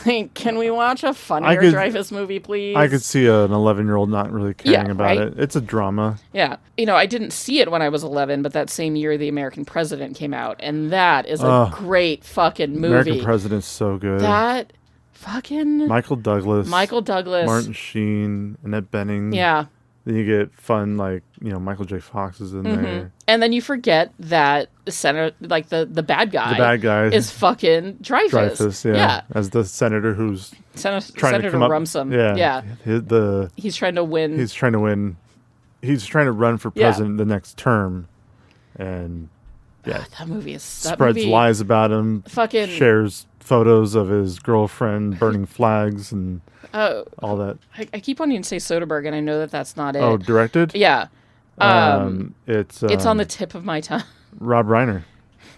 Like, can we watch a funnier Dreyfuss movie, please? I could see an 11-year-old not really caring about it. It's a drama. Yeah. I didn't see it when I was 11, but that same year The American President came out, and that is a great fucking movie. American President's so good. That fucking... Michael Douglas. Martin Sheen, Annette Bening. Yeah. Then you get fun, like, Michael J. Fox is in there. And then you forget that the senator, like the bad guy. The bad guy is fucking Dreyfuss. Yeah. As the senator who's trying Senator to come up. Rumsum. Yeah. He's trying to win. He's trying to win. He's trying to run for president the next term. And, that movie is... Spreads lies about him. Fucking... Shares photos of his girlfriend burning flags and... all that. I keep wanting to say Soderbergh, and I know that that's not it. Oh, directed? Yeah. It's on the tip of my tongue. Rob Reiner.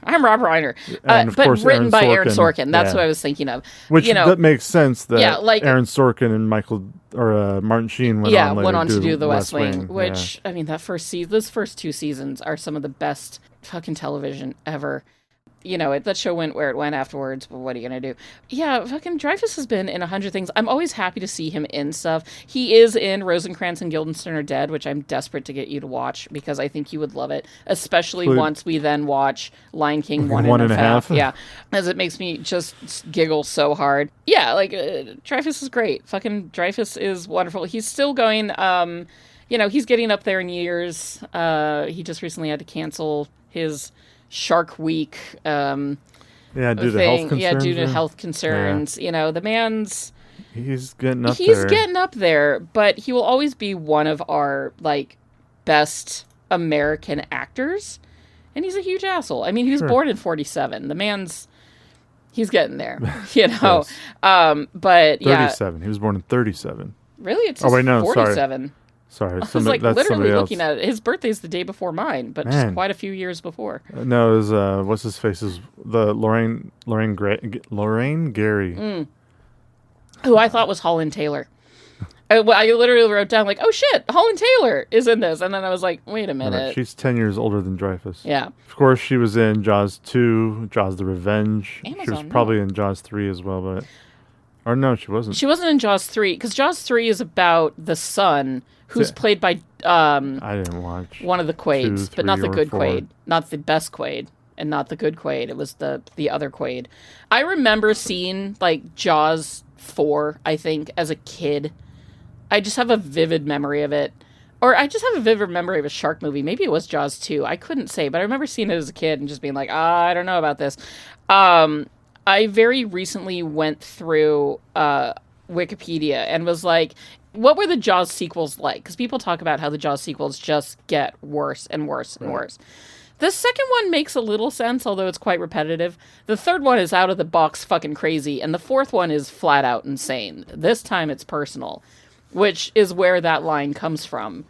I'm Rob Reiner. And of course, written by Aaron Sorkin. Sorkin. That's what I was thinking of. Which that makes sense that Aaron Sorkin and Martin Sheen went on to do The West Wing. Which, I mean, those first two seasons are some of the best fucking television ever. that show went where it went afterwards, but what are you going to do? Yeah, fucking Dreyfuss has been in 100 things. I'm always happy to see him in stuff. He is in Rosencrantz and Guildenstern Are Dead, which I'm desperate to get you to watch because I think you would love it, especially once we then watch Lion King one and a half. Yeah, as it makes me just giggle so hard. Yeah, like, Dreyfuss is great. Fucking Dreyfuss is wonderful. He's still going, he's getting up there in years. He just recently had to cancel his Shark Week due to health concerns. Yeah, due to health concerns. Yeah. The man's... He's getting up there. He's getting up there, but he will always be one of our, best American actors. And he's a huge asshole. I mean, he was born in 1947. The man's... He's getting there, Yes. But, yeah... 37. He was born in 1937. Really? It's 47. Sorry, I was literally looking at it. His birthday's the day before mine, but just quite a few years before. No, it was what's his face is the Lorraine Gary, who I thought was Holland Taylor. I literally wrote down oh shit, Holland Taylor is in this, and then I was like, wait a minute, she's 10 years older than Dreyfuss. Yeah, of course she was in Jaws 2, Jaws the Revenge. Amazon, she was probably in Jaws 3 as well, but or no, she wasn't. She wasn't in Jaws 3 because Jaws 3 is about the son. Who's played by I didn't watch one of the Quaids, but not the good Quaid, not the best Quaid, and not the good Quaid. It was the other Quaid. I remember seeing Jaws 4, I think, as a kid. I just have a vivid memory of it, or I just have a vivid memory of a shark movie. Maybe it was Jaws 2. I couldn't say, but I remember seeing it as a kid and just being like, I don't know about this. I very recently went through Wikipedia and was like, what were the Jaws sequels like? Because people talk about how the Jaws sequels just get worse and worse and worse. The second one makes a little sense, although it's quite repetitive. The third one is out of the box fucking crazy, and the fourth one is flat out insane. This time it's personal, which is where that line comes from.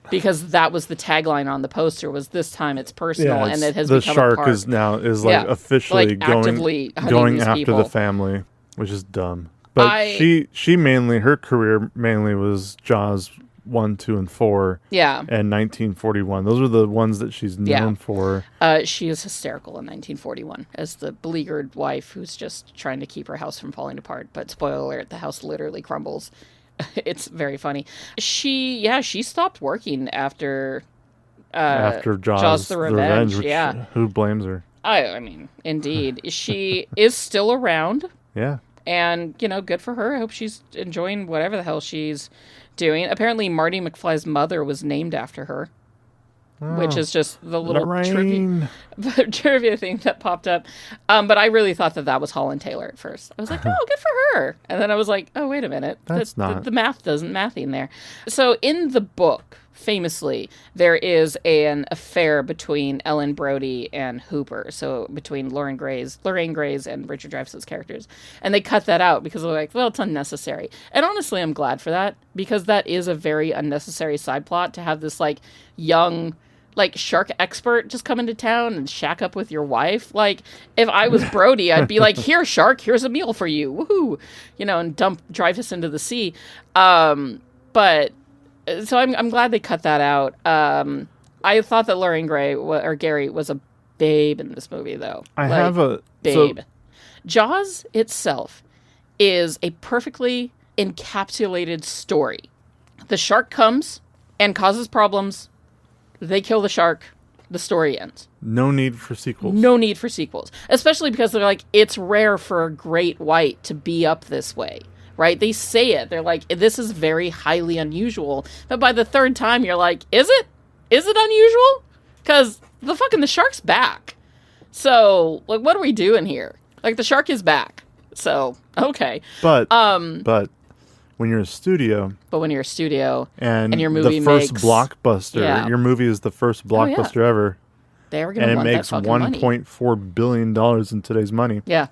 Because that was the tagline on the poster, was this time it's personal, and it has become a part. The shark is officially going after people. The family, which is dumb. But she mainly, her career mainly was Jaws 1, 2, and 4. Yeah. And 1941. Those are the ones that she's known for. She is hysterical in 1941 as the beleaguered wife who's just trying to keep her house from falling apart. But spoiler alert, the house literally crumbles. It's very funny. She stopped working after Jaws the Revenge. Which, yeah. Who blames her? I mean, indeed. She is still around. Yeah. And, good for her. I hope she's enjoying whatever the hell she's doing. Apparently, Marty McFly's mother was named after her, which is just the little trivia thing that popped up. But I really thought that was Holland Taylor at first. I was like, oh, good for her. And then I was like, oh, wait a minute. That's not. The math doesn't mathing there. So in the book, famously, there is an affair between Ellen Brody and Hooper. So between Lorraine Gray's and Richard Dreyfuss's characters. And they cut that out because they're like, well, it's unnecessary. And honestly, I'm glad for that because that is a very unnecessary side plot to have this young shark expert just come into town and shack up with your wife. If I was Brody, I'd be like, here, shark, here's a meal for you. Woohoo. And dump Dreyfuss into the sea. But so I'm glad they cut that out. I thought that Lorraine Gary was a babe in this movie, though. Babe. Jaws itself is a perfectly encapsulated story. The shark comes and causes problems. They kill the shark. The story ends. No need for sequels. No need for sequels. Especially because they're like, it's rare for a great white to be up this way. Right? They say it. They're like, this is very highly unusual. But by the third time, you're like, is it? Is it unusual? Because the shark's back. So, what are we doing here? The shark is back. So, okay. But when you're a studio... And your movie the first blockbuster, your movie is the first blockbuster ever. They were going to want that fucking money. And it makes $1.4 billion in today's money. Yeah.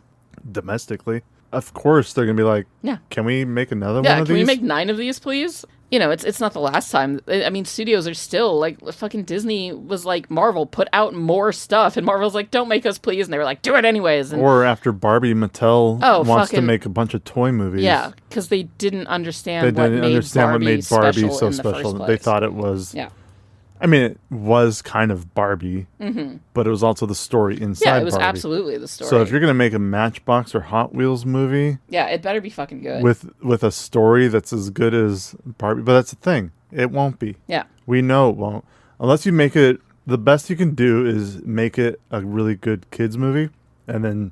Domestically. Of course, they're going to be like, can we make another one of these? Yeah, can we make 9 of these, please? It's not the last time. I mean, studios are still, fucking Disney was like, Marvel, put out more stuff. And Marvel's like, don't make us, please. And they were like, do it anyways. And, or after Barbie, Mattel wants to make a bunch of toy movies. Yeah, because they didn't understand what made Barbie so special. They thought it was I mean, it was kind of Barbie, but it was also the story inside Yeah, it was Barbie. absolutely the story. So if you're going to make a Matchbox or Hot Wheels movie yeah, it better be fucking good. with a story that's as good as Barbie, but that's the thing. It won't be. Yeah. We know it won't. Unless you make it, the best you can do is make it a really good kids movie and then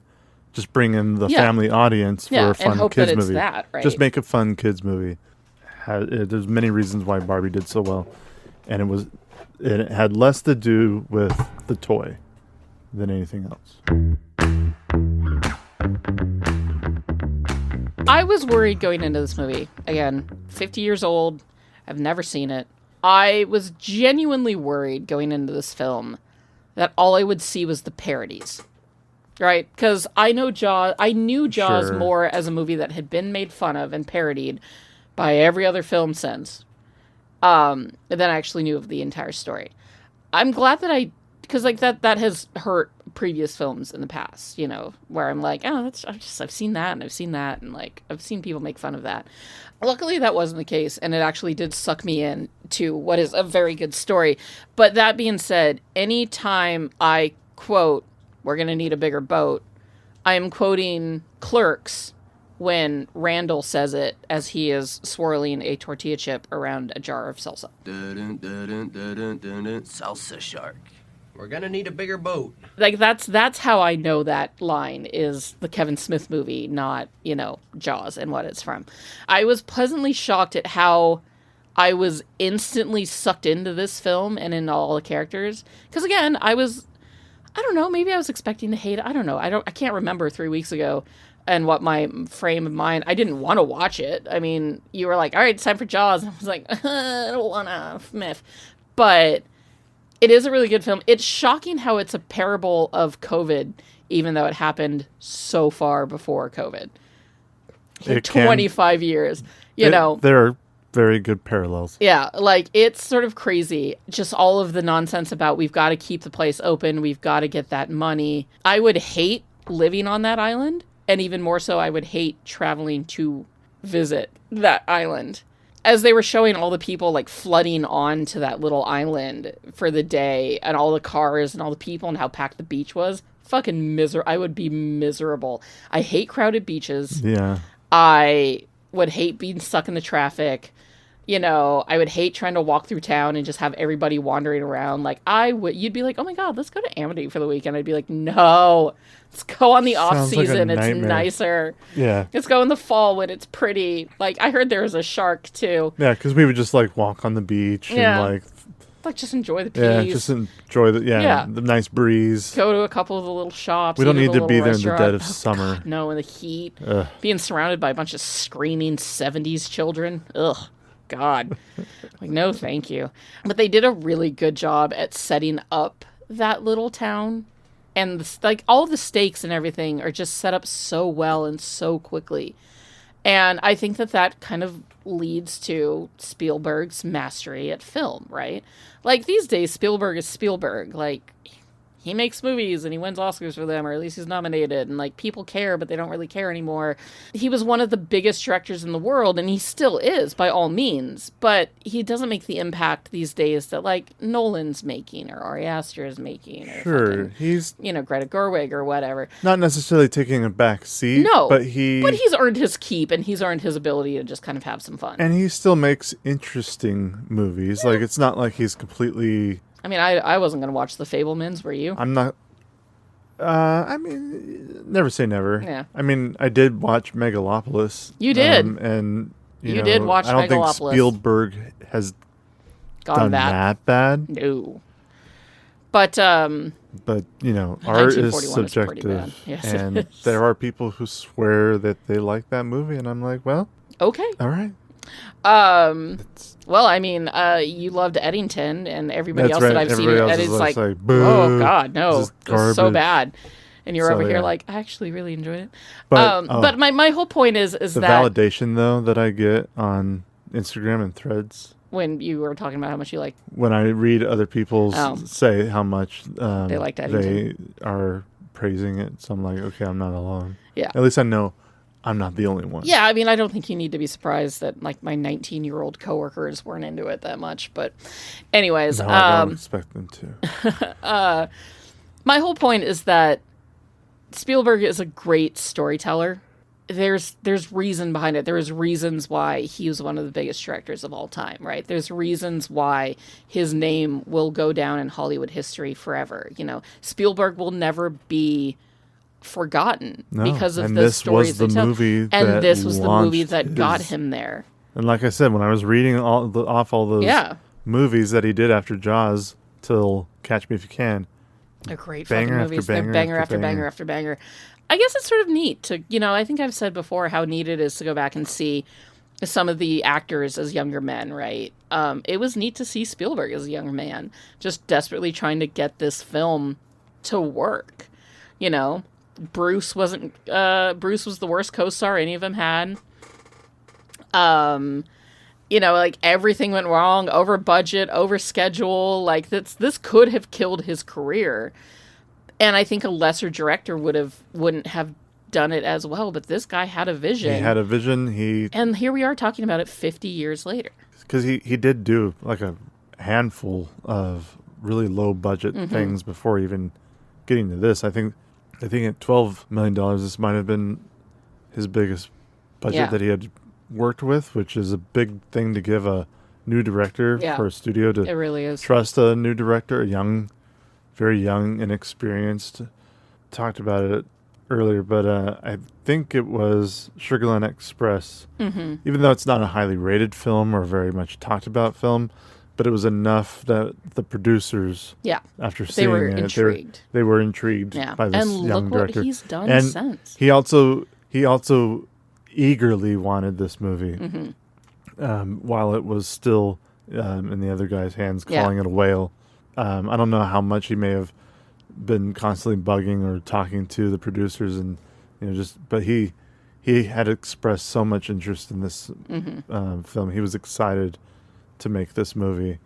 just bring in the family audience for a fun and hope kids that it's movie. that, right? Just make a fun kids movie. There's many reasons why Barbie did so well, and it had less to do with the toy than anything else. I was worried going into this movie. Again, 50 years old. I've never seen it. I was genuinely worried going into this film that all I would see was the parodies. Right? Because I knew Jaws Sure. more as a movie that had been made fun of and parodied by every other film since. Than I actually knew of the entire story. I'm glad that because like that has hurt previous films in the past, you know, where I'm like, oh, I've seen that and I've seen that and like I've seen people make fun of that. Luckily, that wasn't the case, and it actually did suck me in to what is a very good story. But that being said, anytime I quote, "We're gonna need a bigger boat," I am quoting Clerks when Randall says it as he is swirling a tortilla chip around a jar of salsa. Salsa shark. We're gonna need a bigger boat. Like that's how I know that line is the Kevin Smith movie, not, you know, Jaws and what it's from. I was pleasantly shocked at how I was instantly sucked into this film and in all the characters. Because again, I don't know, maybe I was expecting to hate it. I don't know. I can't remember 3 weeks ago and what my frame of mind. I didn't want to watch it. I mean, you were like, all right, it's time for Jaws. And I was like, I don't want to, Smith. But it is a really good film. It's shocking how it's a parable of COVID, even though it happened so far before COVID. 25 years, you know. There are very good parallels. Yeah, like, it's sort of crazy. Just all of the nonsense about we've got to keep the place open. We've got to get that money. I would hate living on that island. And even more so, I would hate traveling to visit that island. As they were showing all the people like flooding onto that little island for the day and all the cars and all the people and how packed the beach was, fucking I would be miserable. I hate crowded beaches. Yeah. I would hate being stuck in the traffic. You know, I would hate trying to walk through town and just have everybody wandering around. Like, you'd be like, oh my God, let's go to Amity for the weekend. I'd be like, no, let's go on the off Sounds like a season. It's nightmare. nicer. Yeah. Let's go in the fall when it's pretty. Like, I heard there was a shark too. Yeah, because we would just like walk on the beach Yeah. and Like, just enjoy the peace. yeah, just enjoy the nice breeze. Go to a couple of the little shops. We don't eat at need a to be little there in the dead restaurant. of summer. God, no, in the heat. Ugh. Being surrounded by a bunch of screaming 70s children. Ugh. God. Like, no, thank you. But they did a really good job at setting up that little town. And, like, all the stakes and everything are just set up so well and so quickly. And I think that kind of leads to Spielberg's mastery at film, right? Like, these days, Spielberg is Spielberg. Like, he makes movies and he wins Oscars for them, or at least he's nominated, and like people care, but they don't really care anymore. He was one of the biggest directors in the world, and he still is by all means, but he doesn't make the impact these days that like Nolan's making or Ari Aster is making, or Sure, fucking, he's Greta Gerwig or whatever. not necessarily taking a back seat. No, but he's earned his keep, and he's earned his ability to just kind of have some fun. and he still makes interesting movies. Like, it's not like he's completely. I mean, I wasn't going to watch The Fabelmans, were you? I'm not. I mean, never say never. Yeah. I mean, I did watch Megalopolis. You did. And You did watch I don't think Megalopolis. Spielberg has done that bad. No. But, But, art is 1941 is pretty bad. subjective. Yes, it and is. there are people who swear that they like that movie. And I'm like, well, okay. all right. Well, I mean, you loved Eddington, and everybody That's else that right. I've seen Everybody it, else and is it's like, boo, oh God, no, this is it was so garbage. bad. And you're So, over here yeah. like, I actually really enjoyed it. But, But my whole point is the that validation, though, that I get on Instagram and Threads when you were talking about how much you like, when I read other people's Oh. say how much They liked they Eddington. are praising it, so I'm like, okay, I'm not alone. Yeah. At least I know I'm not the only one. Yeah, I mean, I don't think you need to be surprised that like my 19-year-old coworkers weren't into it that much. But anyways, No, I don't expect them to. my whole point is that Spielberg is a great storyteller. There's reason behind it. There is reasons why he was one of the biggest directors of all time, right? There's reasons why his name will go down in Hollywood history forever. You know, Spielberg will never be forgotten because of and the this stories was the they tell. movie And that this was the movie launched that got his- him there. And like I said, when I was reading off all those Yeah. movies that he did after Jaws till Catch Me If You Can, They're great Banger fucking after movies. They're banger banger after after banger banger. after banger. I guess it's sort of neat to, you know, I think I've said before how neat it is to go back and see some of the actors as younger men, right? It was neat to see Spielberg as a young man, just desperately trying to get this film to work. You know, Bruce was the worst co-star any of them had. You know, like everything went wrong, over budget, over schedule. Like this could have killed his career. And I think a lesser director wouldn't have done it as well. But this guy had a vision. he had a vision. And here we are talking about it 50 years later. Because he did do like a handful of really low budget things before even getting to this. I think at $12 million, this might have been his biggest budget that he had worked with, which is a big thing to give a new director for a studio to It really is. trust a new director, very young, inexperienced. Talked about it earlier, but I think it was Sugarland Express. Mm-hmm. Even though it's not a highly rated film or very much talked about film, but it was enough that the producers, after seeing were it, intrigued. They were intrigued Yeah. by this And young look director. what he's done and since. He also eagerly wanted this movie while it was still in the other guy's hands, calling it a whale. I don't know how much he may have been constantly bugging or talking to the producers, and but he had expressed so much interest in this film. He was excited to make this movie,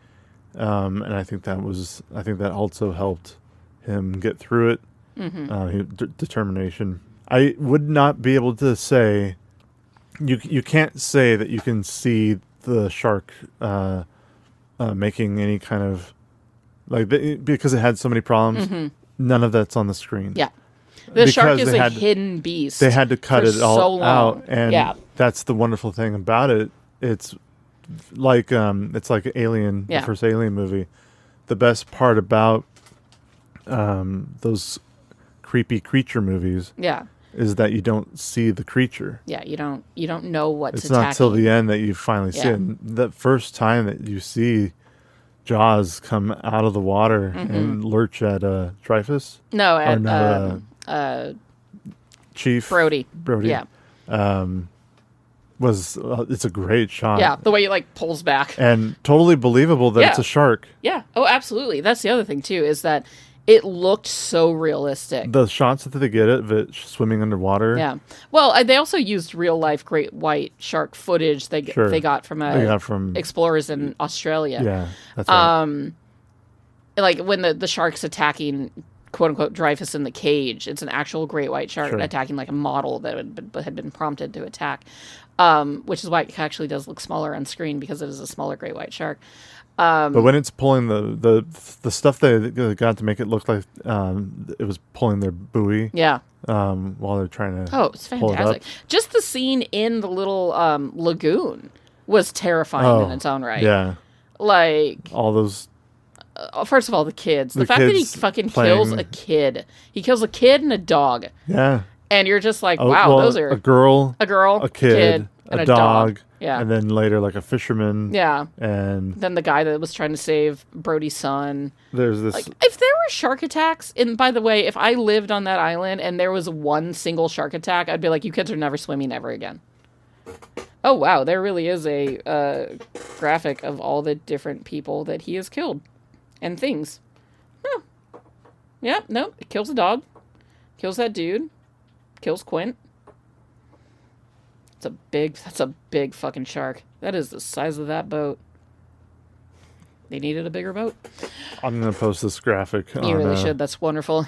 and I think that also helped him get through it. Determination. I would not be able to say. You can't say that you can see the shark making any kind of because it had so many problems. None of that's on the screen. Yeah. The shark Because is they a had- hidden beast. They had to cut for it all so long. out, and yeah. that's the wonderful thing about it. It's like Alien, the first Alien movie. The best part about those creepy creature movies, is that you don't see the creature. Yeah, you don't know what's It's attacking. not till the end that you finally see it. And the first time that you see Jaws come out of the water and lurch at Dreyfus. No, at Chief Brody. Yeah. It's a great shot. Yeah, the way it like pulls back. And totally believable that it's a shark. Yeah. Oh, absolutely. That's the other thing too, is that it looked so realistic. The shots that they get of it swimming underwater. Yeah. Well, they also used real life great white shark footage they got from explorers in Australia. Yeah, that's right. Like when the shark's attacking, quote unquote, Dreyfus in the cage, it's an actual great white shark attacking like a model that had been prompted to attack, which is why it actually does look smaller on screen because it is a smaller great white shark. But when it's pulling the stuff they got to make it look like it was pulling their buoy. Yeah. While they're trying to. Oh, it's fantastic! Just the scene in the little lagoon was terrifying in its own right. Yeah. Like all those. First of all, the kids. The fact that he fucking kills a kid. He kills a kid and a dog. Yeah. And you're just like, wow, those are a girl, a kid, and a dog. Yeah. And then later, like a fisherman. Yeah. And then the guy that was trying to save Brody's son. There's this. Like, if there were shark attacks, and by the way, if I lived on that island and there was one single shark attack, I'd be like, you kids are never swimming ever again. Oh, wow. There really is a graphic of all the different people that he has killed and things. Huh. Yeah, no. It kills a dog. Kills that dude. Kills Quint. That's a big fucking shark. That is the size of that boat. They needed a bigger boat. I'm going to post this graphic. You really should. That's wonderful.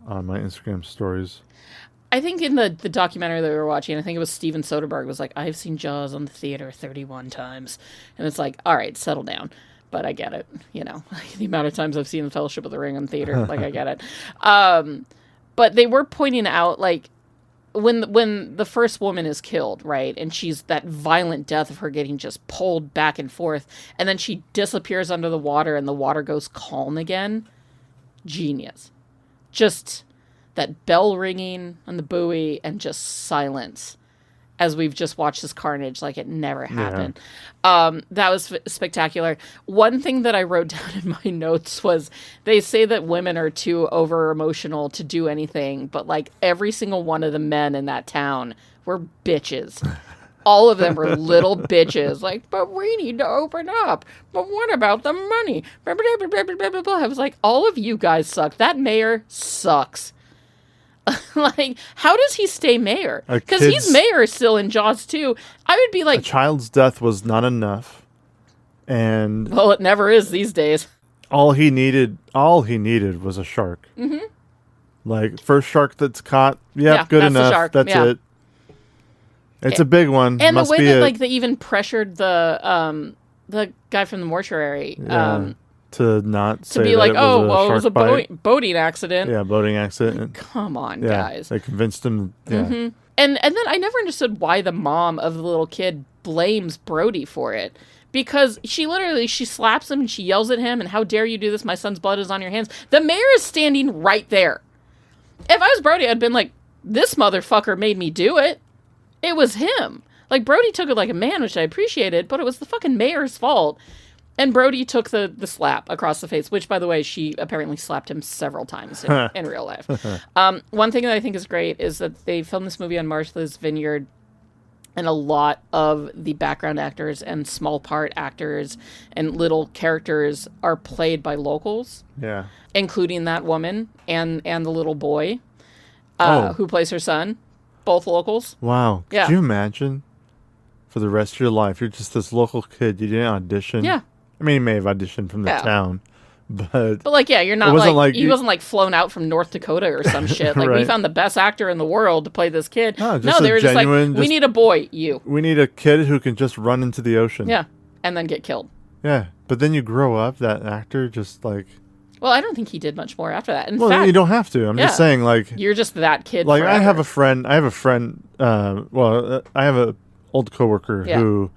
On my Instagram stories. I think in the documentary that we were watching, I think it was Steven Soderbergh was like, I've seen Jaws on the theater 31 times. And it's like, all right, settle down. But I get it, you know, the amount of times I've seen The Fellowship of the Ring in theater, like I get it. But they were pointing out, like, when the first woman is killed, right, and she's that violent death of her getting just pulled back and forth, and then she disappears under the water and the water goes calm again. Genius. Just that bell ringing on the buoy and just silence as we've just watched this carnage like it never happened. That was spectacular. One thing that I wrote down in my notes was they say that women are too over emotional to do anything, but like every single one of the men in that town were bitches. All of them were little bitches. Like, but we need to open up. But what about the money? I was like, all of you guys suck. That mayor sucks. Like, how does he stay mayor? Because he's mayor still in Jaws 2. I would be like... A child's death was not enough. And... Well, it never is these days. All he needed was a shark. Mm-hmm. Like, first shark that's caught, good enough. That's it. It's a big one. And Must the way be that, it. like, they even pressured the guy from the mortuary... to not say to be that like, it was a boating accident. Yeah, boating accident. Come on, guys. They convinced him. Yeah. Mm-hmm. And then I never understood why the mom of the little kid blames Brody for it. Because she slaps him and she yells at him and how dare you do this? My son's blood is on your hands. The mayor is standing right there. If I was Brody, I'd been like, this motherfucker made me do it. It was him. Like, Brody took it like a man, which I appreciated, but it was the fucking mayor's fault. And Brody took the slap across the face, which, by the way, she apparently slapped him several times in real life. One thing that I think is great is that they filmed this movie on Martha's Vineyard, and a lot of the background actors and small part actors and little characters are played by locals. Yeah. Including that woman and the little boy who plays her son. Both locals. Wow. Yeah. Could you imagine? For the rest of your life, you're just this local kid. You didn't audition. Yeah. I mean, he may have auditioned from the town, but like, yeah, you're not he wasn't like flown out from North Dakota or some shit. Like, right. We found the best actor in the world to play this kid. No, they were just like, we need a boy, you. We need a kid who can just run into the ocean. Yeah, and then get killed. Yeah, but then you grow up, that actor just like... Well, I don't think he did much more after that. In fact, you don't have to. I'm just saying, like... You're just that kid Like, forever. I have a friend, I have a old coworker who...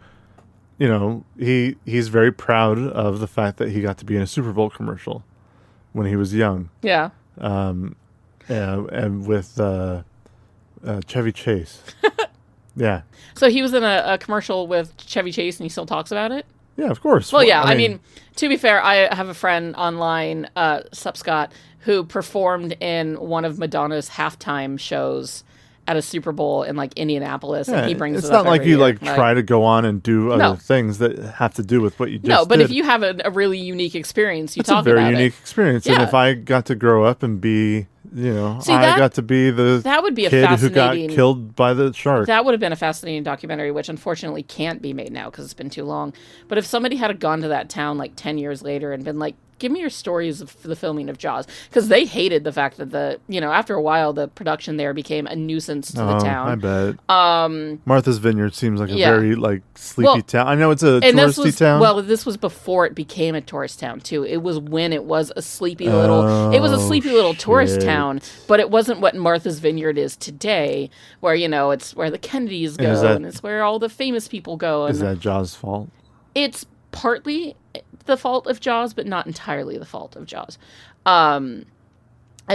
You know, he's very proud of the fact that he got to be in a Super Bowl commercial when he was young. Yeah. And with Chevy Chase. Yeah. So he was in a commercial with Chevy Chase and he still talks about it? Yeah, of course. Well, yeah. I mean, to be fair, I have a friend online, Sup Scott, who performed in one of Madonna's halftime shows at a Super Bowl in like Indianapolis, and he brings it up. It's not like you year. Try to go on and do other things that have to do with what you just No, but did. if you have a really unique experience, you It's talk about it. a very unique experience, and if I got to grow up and be, I got to be the that would be a kid who fascinating, got killed by the shark. That would have been a fascinating documentary, which unfortunately can't be made now because it's been too long. But if somebody had gone to that town like 10 years later and been like, give me your stories of the filming of Jaws, because they hated the fact that after a while the production there became a nuisance to the town. I bet. Martha's Vineyard seems like a very sleepy town. I know it's a touristy town. Well, this was before it became a tourist town too. It was when it was a sleepy little. It was a sleepy little tourist town, but it wasn't what Martha's Vineyard is today, where it's where the Kennedys go and it's where all the famous people go. Is that Jaws' fault? It's partly the fault of Jaws, but not entirely the fault of Jaws. I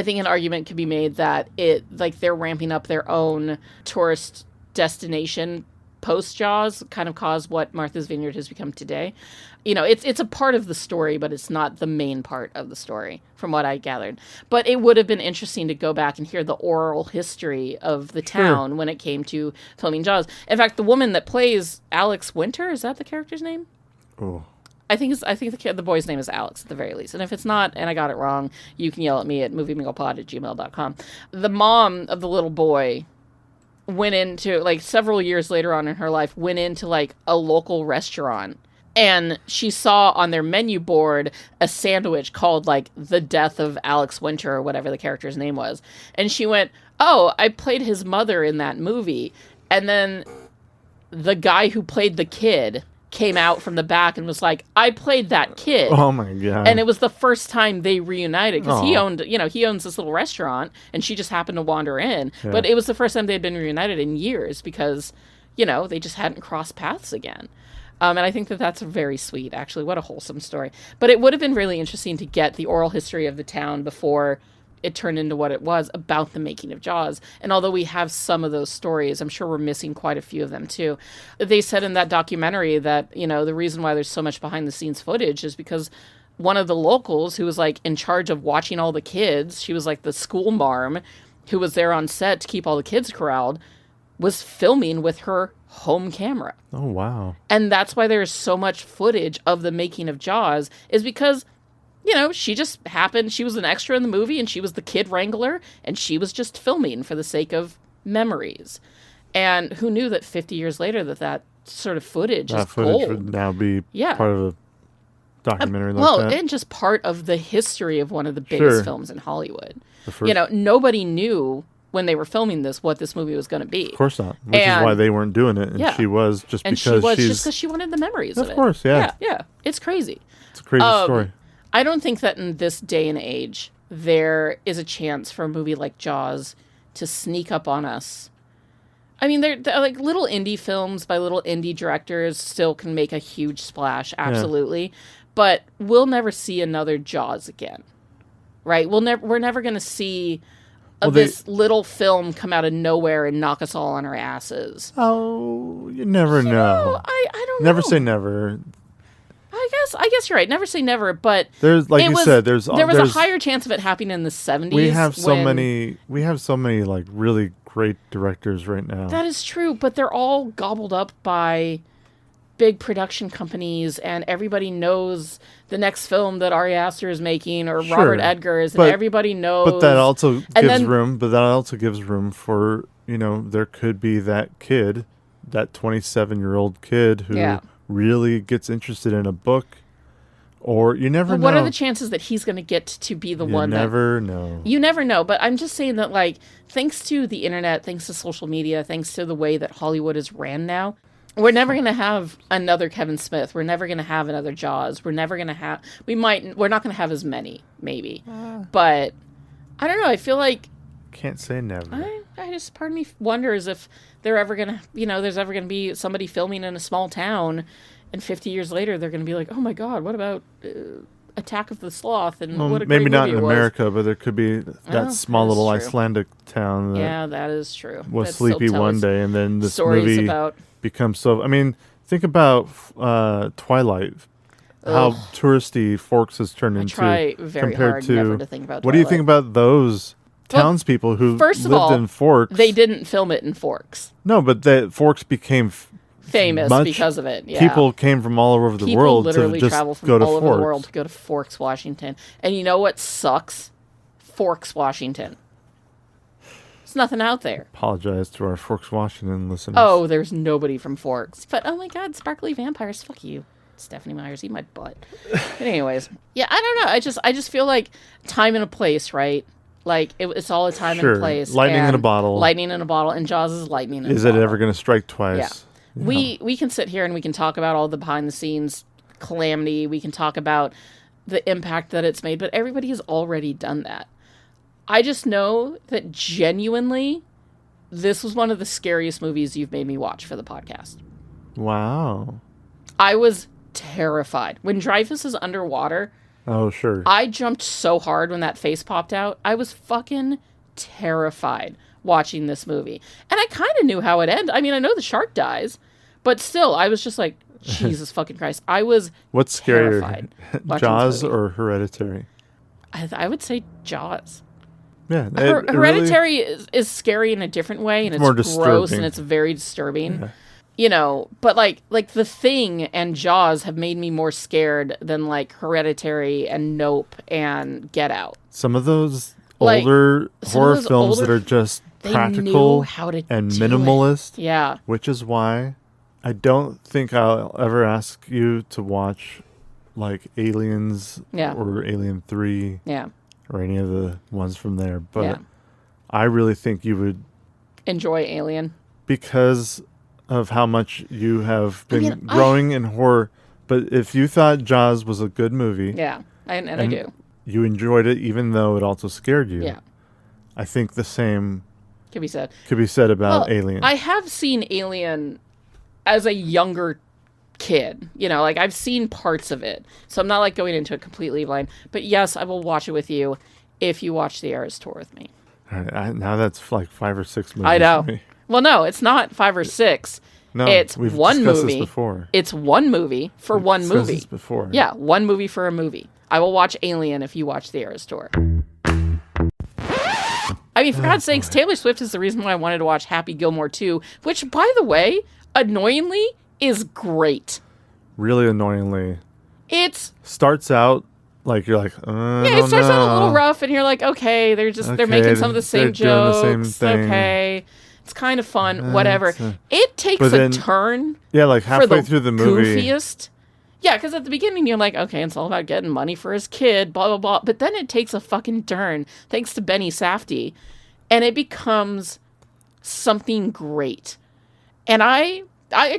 think an argument could be made that they're ramping up their own tourist destination post Jaws kind of caused what Martha's Vineyard has become today. It's a part of the story, but it's not the main part of the story, from what I gathered. But it would have been interesting to go back and hear the oral history of the town when it came to filming Jaws. In fact, the woman that plays Alex Winter, is that the character's name? Oh. I think the boy's name is Alex at the very least. And if it's not, and I got it wrong, you can yell at me at movieminglepod@gmail.com. The mom of the little boy went into, several years later on in her life, went into, a local restaurant And she saw on their menu board a sandwich called, like, The Death of Alex Winter, or whatever the character's name was. And she went, oh, I played his mother in that movie. And then the guy who played the kid came out from the back and was like, I played that kid. Oh, my God. And it was the first time they reunited, because he owns this little restaurant, and she just happened to wander in. Yeah. But it was the first time they'd been reunited in years, because, they just hadn't crossed paths again. And I think that that's very sweet, actually. What a wholesome story. But it would have been really interesting to get the oral history of the town before it turned into what it was about the making of Jaws. And although we have some of those stories, I'm sure we're missing quite a few of them, too. They said in that documentary that, the reason why there's so much behind-the-scenes footage is because one of the locals who was, like, in charge of watching all the kids, she was, like, the school marm who was there on set to keep all the kids corralled, was filming with her home camera. Oh, wow. And that's why there's so much footage of the making of Jaws, is because, she just happened, she was an extra in the movie, and she was the kid wrangler, and she was just filming for the sake of memories. And who knew that 50 years later that sort of footage is gold. Would now be part of a documentary like that. And just part of the history of one of the biggest films in Hollywood. Nobody knew when they were filming this what this movie was going to be. Of course not. Which is why they weren't doing it. And she was just because she wanted the memories of it. Of course, yeah. Yeah. It's crazy. It's a crazy story. I don't think that in this day and age there is a chance for a movie like Jaws to sneak up on us. I mean, they're like little indie films by little indie directors still can make a huge splash, absolutely. Yeah. But we'll never see another Jaws again, right? We're never going to see this little film come out of nowhere and knock us all on our asses. Oh, you never know. I don't know. Never say never. I guess you're right. Never say never, but there's there was a higher chance of it happening in the 70s. We have so many like really great directors right now. That is true, but they're all gobbled up by big production companies, and everybody knows the next film that Ari Aster is making, or Robert Edgers, and everybody knows. But that also gives room for, there could be that kid, that 27-year-old kid who really gets interested in a book, or you never know. What are the chances that he's going to get to be the one? You never know. You never know, but I'm just saying that, like, thanks to the internet, thanks to social media, thanks to the way that Hollywood is ran now, we're never going to have another Kevin Smith. We're never going to have another Jaws. We're never going to have... We're not going to have as many, maybe. But, I don't know, I feel like... Can't say never. I just, part of me wonders if they're ever going to... there's ever going to be somebody filming in a small town, and 50 years later, they're going to be like, oh my God, what about Attack of the Sloth? And what a great maybe not movie in it was. America, but there could be that small little Icelandic town that is true. Was sleepy one day, and then this movie becomes so... I mean, think about Twilight, how touristy Forks has turned into. I try very hard never to think about Twilight. What do you think about those townspeople who lived in Forks? They didn't film it in Forks. No, but Forks became... famous because of it. Yeah. People came from all over the world literally to just travel from go to all Forks. over the world to go to Forks, Washington. And you know what sucks? Forks, Washington. There's nothing out there. Apologize to our Forks, Washington listeners. Oh, there's nobody from Forks. But oh my God, sparkly vampires! Fuck you, Stephanie Myers. Eat my butt. But anyways, yeah, I don't know. I just feel like time and a place, right? Like it's all a time and a place. Lightning in a bottle. Lightning in a bottle, and Jaws is lightning in a bottle. Is it ever going to strike twice? Yeah. We can sit here and we can talk about all the behind the scenes calamity. We can talk about the impact that it's made, but everybody has already done that. I just know that genuinely, this was one of the scariest movies you've made me watch for the podcast. Wow. I was terrified. When Dreyfus is underwater... Oh, sure. I jumped so hard when that face popped out. I was fucking terrified watching this movie. And I kind of knew how it ended. I mean, I know the shark dies, but still, I was just like, Jesus fucking Christ. I was What's terrified. Jaws or Hereditary? I would say Jaws. Yeah. Hereditary is scary in a different way, and it's gross, disturbing. And it's very disturbing. Yeah. But like The Thing and Jaws have made me more scared than like Hereditary and Nope and Get Out. Some of those older horror films that are just practical and minimalist. Yeah. Which is why I don't think I'll ever ask you to watch like Aliens or Alien 3 or any of the ones from there. But I really think you would enjoy Alien because of how much you have been growing in horror. But if you thought Jaws was a good movie, and I do, you enjoyed it even though it also scared you. Yeah, I think the same could be said about Alien. I have seen Alien as a younger kid, you know, like I've seen parts of it, so I'm not like going into it completely blind. But yes, I will watch it with you if you watch the Eras tour with me. All right, now that's like 5 or 6 movies. I know. For me. Well, no, it's not 5 or 6. No, it's we've one discussed movie. This before. It's one movie for We've one discussed movie. This before. Yeah, one movie for a movie. I will watch Alien if you watch the Eras tour. I mean, for God's sakes, Taylor Swift is the reason why I wanted to watch Happy Gilmore 2, which, by the way, annoyingly, is great. Really annoyingly. It starts out like you're like, it starts out a little rough, and you're like, okay, they're making some of the same jokes. Doing the same thing. Okay, it's kind of fun. Whatever. It takes a turn. Yeah, like halfway through the movie. Goofiest. Yeah, because at the beginning you're like, okay, it's all about getting money for his kid, blah blah blah. But then it takes a fucking turn, thanks to Benny Safdie, and it becomes something great. And I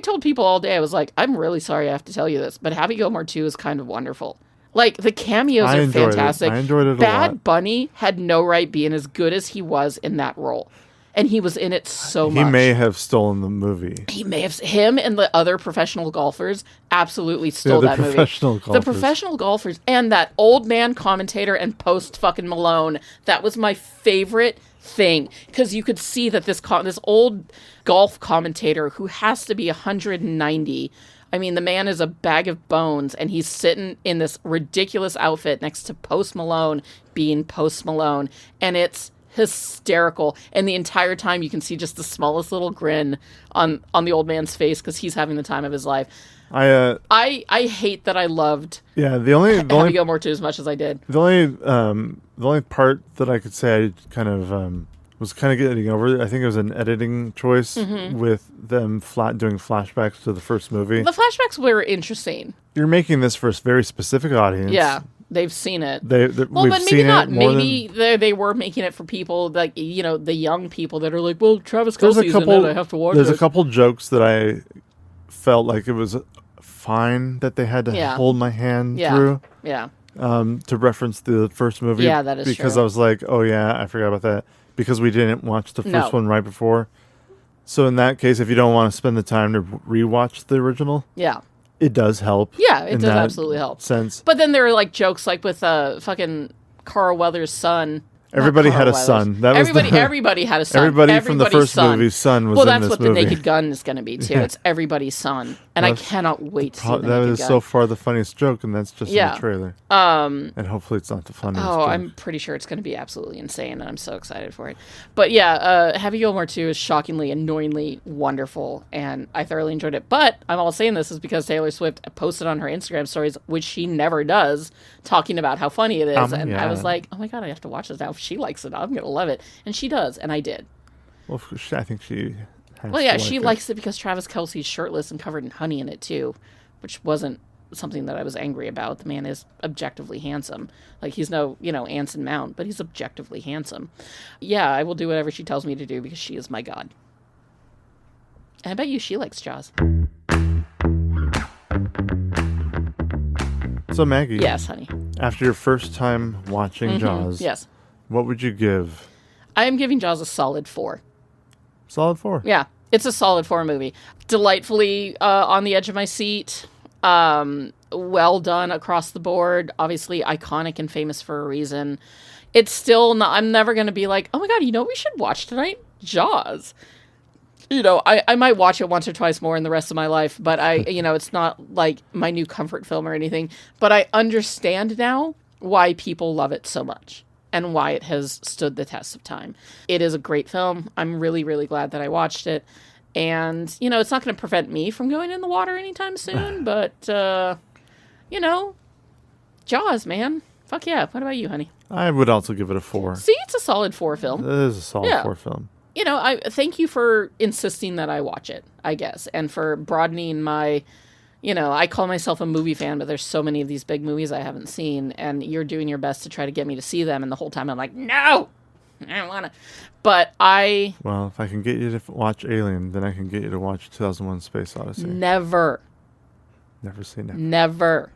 told people all day, I was like, I'm really sorry I have to tell you this, but Happy Gilmore 2 is kind of wonderful. Like, the cameos are fantastic. I enjoyed it a lot. Bad Bunny had no right being as good as he was in that role. And he was in it so much. He may have stolen the movie. Him and the other professional golfers absolutely stole that movie. The professional golfers and that old man commentator and post fucking Malone. That was my favorite thing, because you could see that this old golf commentator who has to be 190. I mean, the man is a bag of bones, and he's sitting in this ridiculous outfit next to Post Malone being Post Malone, and it's hysterical. And the entire time you can see just the smallest little grin on the old man's face because he's having the time of his life. I hate that I loved Happy Gilmore 2 as much as I did. The only part that I could say I kind of was kind of getting over, I think it was an editing choice with them doing flashbacks to the first movie. The flashbacks were interesting. You're making this for a very specific audience. Yeah. They've seen it. Well, but maybe not. Maybe they were making it for people like, you know, the young people that are like, well, Travis Kelce's in it, I have to watch it. There's a couple jokes that I felt like it was fine that they had to hold my hand through. Yeah. To reference the first movie. Yeah, that is because true. I was like, oh yeah, I forgot about that. Because we didn't watch the first one right before. So in that case, if you don't want to spend the time to rewatch the original. Yeah. It does help. Yeah, it does absolutely help. Sense. But then there are like jokes like with fucking Carl Weathers' son. Everybody had a son. That was everybody had a son. Everybody from the first movie's son was in this movie. Well, that's what the Naked Gun is going to be too. Yeah. It's everybody's son, and I cannot wait to see the Naked Gun. That is so far the funniest joke, and that's just in the trailer. And hopefully it's not the funniest. Oh, joke. I'm pretty sure it's going to be absolutely insane, and I'm so excited for it. But yeah, Happy Gilmore 2 is shockingly, annoyingly wonderful, and I thoroughly enjoyed it. But I'm all saying this is because Taylor Swift posted on her Instagram stories, which she never does, talking about how funny it is, and I was like, oh my god, I have to watch this now. If she likes it, I'm going to love it. And she does, and I did. Well, I think she has Well, yeah, to she like likes it because Travis Kelce's shirtless and covered in honey in it, too, which wasn't something that I was angry about. The man is objectively handsome. Like, he's no, Anson Mount, but he's objectively handsome. Yeah, I will do whatever she tells me to do because she is my god. And I bet you she likes Jaws. So, Maggie. Yes, honey. After your first time watching Jaws. Yes. What would you give? I am giving Jaws a solid 4. Solid 4? Yeah, it's a solid 4 movie. Delightfully on the edge of my seat. Well done across the board. Obviously iconic and famous for a reason. It's still not, I'm never going to be like, oh my god, what we should watch tonight? Jaws. I might watch it once or twice more in the rest of my life, but it's not like my new comfort film or anything. But I understand now why people love it so much and why it has stood the test of time. It is a great film. I'm really, really glad that I watched it. And, it's not going to prevent me from going in the water anytime soon, but, Jaws, man. Fuck yeah. What about you, honey? I would also give it a 4. See, it's a solid 4 film. It is a solid 4 film. I thank you for insisting that I watch it, I guess, and for broadening my, I call myself a movie fan, but there's so many of these big movies I haven't seen, and you're doing your best to try to get me to see them, and the whole time I'm like, no, I don't want to. But Well, if I can get you to watch Alien, then I can get you to watch 2001: Space Odyssey. Never say never. Never.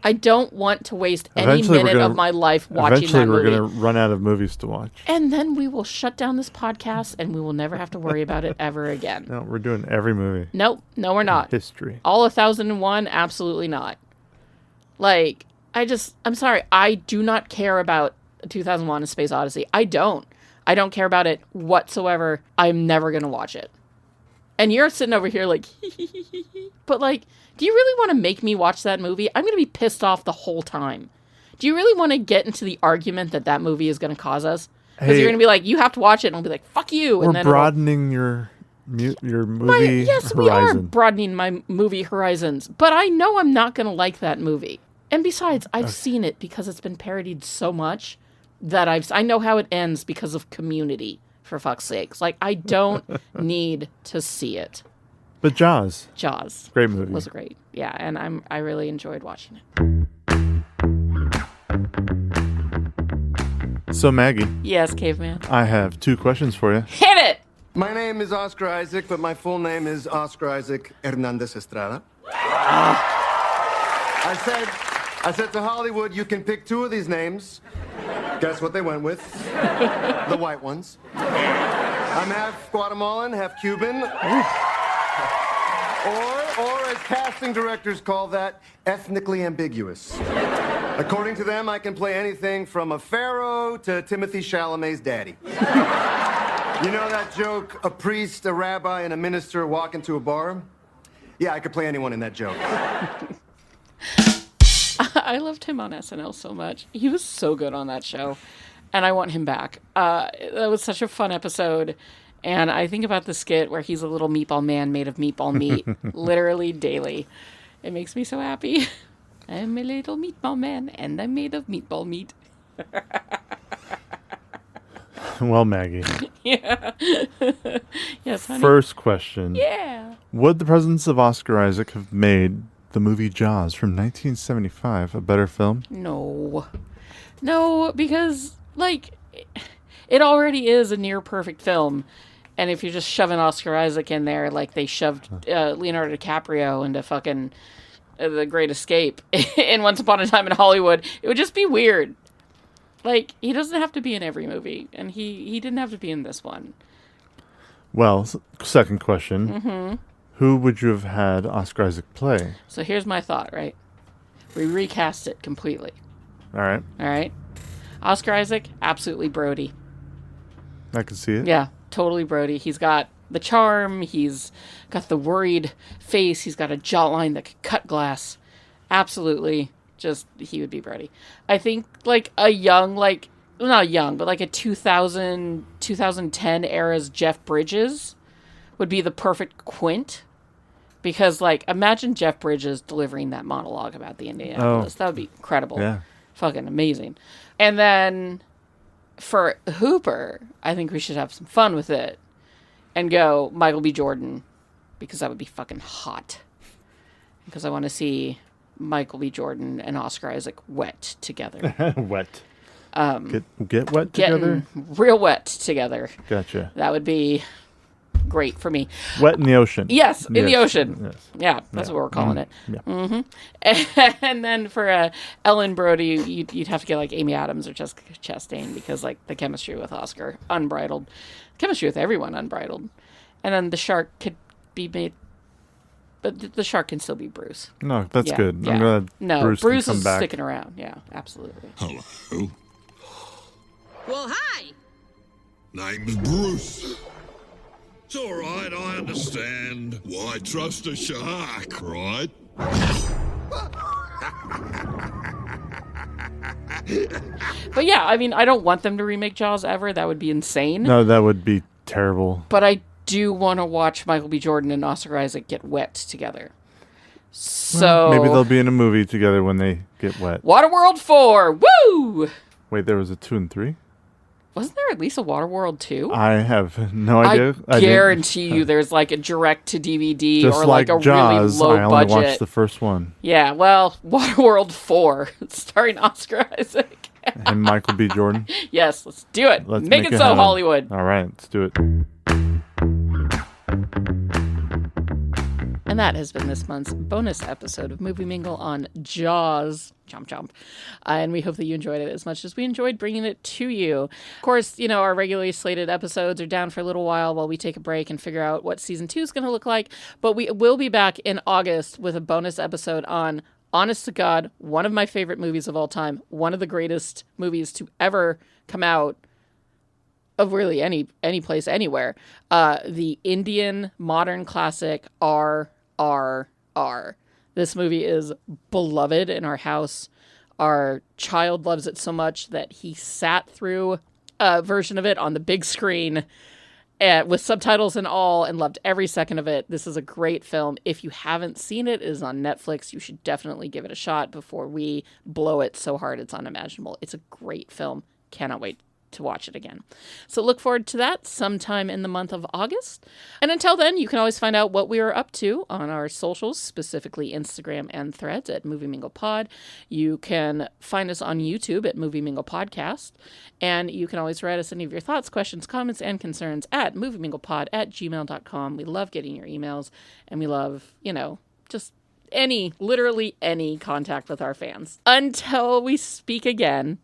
I don't want to waste any minute of my life watching that movie. Eventually, we're going to run out of movies to watch. And then we will shut down this podcast, and we will never have to worry about it ever again. No, we're doing every movie. Nope. No, we're not. History. All 1001? Absolutely not. Like, I'm sorry. I do not care about 2001: A Space Odyssey. I don't care about it whatsoever. I'm never going to watch it. And you're sitting over here like, but like, do you really want to make me watch that movie? I'm going to be pissed off the whole time. Do you really want to get into the argument that movie is going to cause us? Because you're going to be like, you have to watch it, and I'll be like, fuck you. We're broadening your movie yes, horizon. we are broadening my movie horizons. But I know I'm not going to like that movie. And besides, I've seen it because it's been parodied so much that I know how it ends because of Community, for fuck's sakes. Like, I don't need to see it. But Jaws. Great movie. Was great. Yeah, and I really enjoyed watching it. So, Maggie. Yes, Caveman. I have 2 questions for you. Hit it! My name is Oscar Isaac, but my full name is Oscar Isaac Hernandez Estrada. I said to Hollywood, you can pick 2 of these names. Guess what they went with? The white ones. I'm half Guatemalan, half Cuban. Or as casting directors call that, ethnically ambiguous. According to them, I can play anything from a pharaoh to Timothy Chalamet's daddy. You know that joke, a priest, a rabbi, and a minister walk into a bar? Yeah, I could play anyone in that joke. I loved him on SNL so much. He was so good on that show, and I want him back. That was such a fun episode. And I think about the skit where he's a little meatball man made of meatball meat, literally daily. It makes me so happy. I'm a little meatball man, and I'm made of meatball meat. Well, Maggie. Yeah. Yes, honey. First question. Yeah. Would the presence of Oscar Isaac have made the movie Jaws from 1975 a better film? No, because, like, it already is a near-perfect film. And if you're just shoving Oscar Isaac in there like they shoved Leonardo DiCaprio into fucking The Great Escape in Once Upon a Time in Hollywood, it would just be weird. Like, he doesn't have to be in every movie, and he didn't have to be in this one. Well, second question. Mm-hmm. Who would you have had Oscar Isaac play? So here's my thought, right? We recast it completely. All right. Oscar Isaac, absolutely Brody. I can see it. Yeah, totally Brody. He's got the charm. He's got the worried face. He's got a jawline that could cut glass. Absolutely. Just, he would be Brody. I think, like, a young, like, not young, but like a 2010 era's Jeff Bridges would be the perfect Quint. Because, like, imagine Jeff Bridges delivering that monologue about the Indianapolis. That would be incredible. Yeah. Fucking amazing. And then for Hooper, I think we should have some fun with it and go Michael B. Jordan, because that would be fucking hot. Because I want to see Michael B. Jordan and Oscar Isaac wet together. Wet. Get wet together? Real wet together. Gotcha. That would be great for me. Wet in the ocean. Yes, in the ocean. Yes. Yeah, that's what we're calling it. Yeah. Mm-hmm. And then for Ellen Brody, you'd have to get like Amy Adams or Jessica Chastain, because like the chemistry with Oscar, unbridled. Chemistry with everyone, unbridled. And then the shark could be made, but the shark can still be Bruce. No, that's good. Yeah. I'm glad Bruce can come is back. sticking around. Yeah, absolutely. Hello. Well, hi. Name's Bruce. It's all right, I understand. Why trust a shark, right? But yeah, I mean, I don't want them to remake Jaws ever. That would be insane. No, that would be terrible. But I do want to watch Michael B. Jordan and Oscar Isaac get wet together. So Maybe they'll be in a movie together when they get wet. Waterworld 4, woo! Wait, there was a 2 and 3? Wasn't there at least a Waterworld 2? I have no idea. I guarantee you there's like a direct-to-DVD Just or like a Jaws, really I low only budget. watched the first one. Yeah, well, Waterworld 4, starring Oscar Isaac. And Michael B. Jordan. Yes, let's do it. Let's make it so, happen. Hollywood. All right, let's do it. And that has been this month's bonus episode of Movie Mingle on Jaws. Chomp chomp. And we hope that you enjoyed it as much as we enjoyed bringing it to you. Of course, you know, our regularly slated episodes are down for a little while we take a break and figure out what season 2 is going to look like. But we will be back in August with a bonus episode on, honest to God, one of my favorite movies of all time. One of the greatest movies to ever come out of really any place, anywhere. The Indian modern classic RRR. This movie is beloved in our house. Our child loves it so much that he sat through a version of it on the big screen with subtitles and all and loved every second of it. This is a great film. If you haven't seen it, it is on Netflix. You should definitely give it a shot before we blow it so hard it's unimaginable. It's a great film. Cannot wait to watch it again. So look forward to that sometime in the month of August. And until then, you can always find out what we are up to on our socials, specifically Instagram and Threads at Movie Mingle Pod. You can find us on YouTube at Movie Mingle Podcast. And you can always write us any of your thoughts, questions, comments, and concerns at movieminglepod@gmail.com. We love getting your emails, and we love, just literally any contact with our fans. Until we speak again,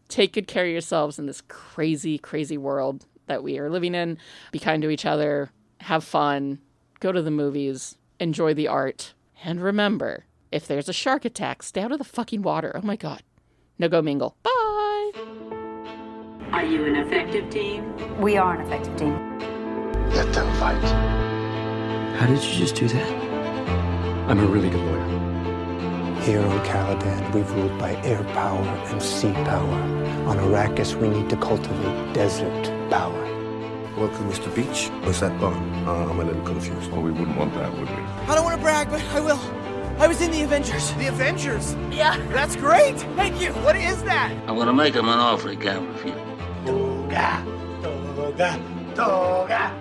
take good care of yourselves in this crazy, crazy world that we are living in. Be kind to each other. Have fun. Go to the movies. Enjoy the art. And remember, if there's a shark attack, stay out of the fucking water. Oh my God. Now go mingle. Bye. Are you an effective team? We are an effective team. Let them fight. How did you just do that? I'm a really good lawyer. Here on Caladan, we've ruled by air power and sea power. On Arrakis, we need to cultivate desert power. Welcome, Mr. Beach. What's that bond? I'm a little confused. Well, we wouldn't want that, would we? I don't want to brag, but I will. I was in the Avengers. The Avengers? Yeah. That's great. Thank you. What is that? I'm gonna make him an offer he can't refuse. Toga, toga, toga.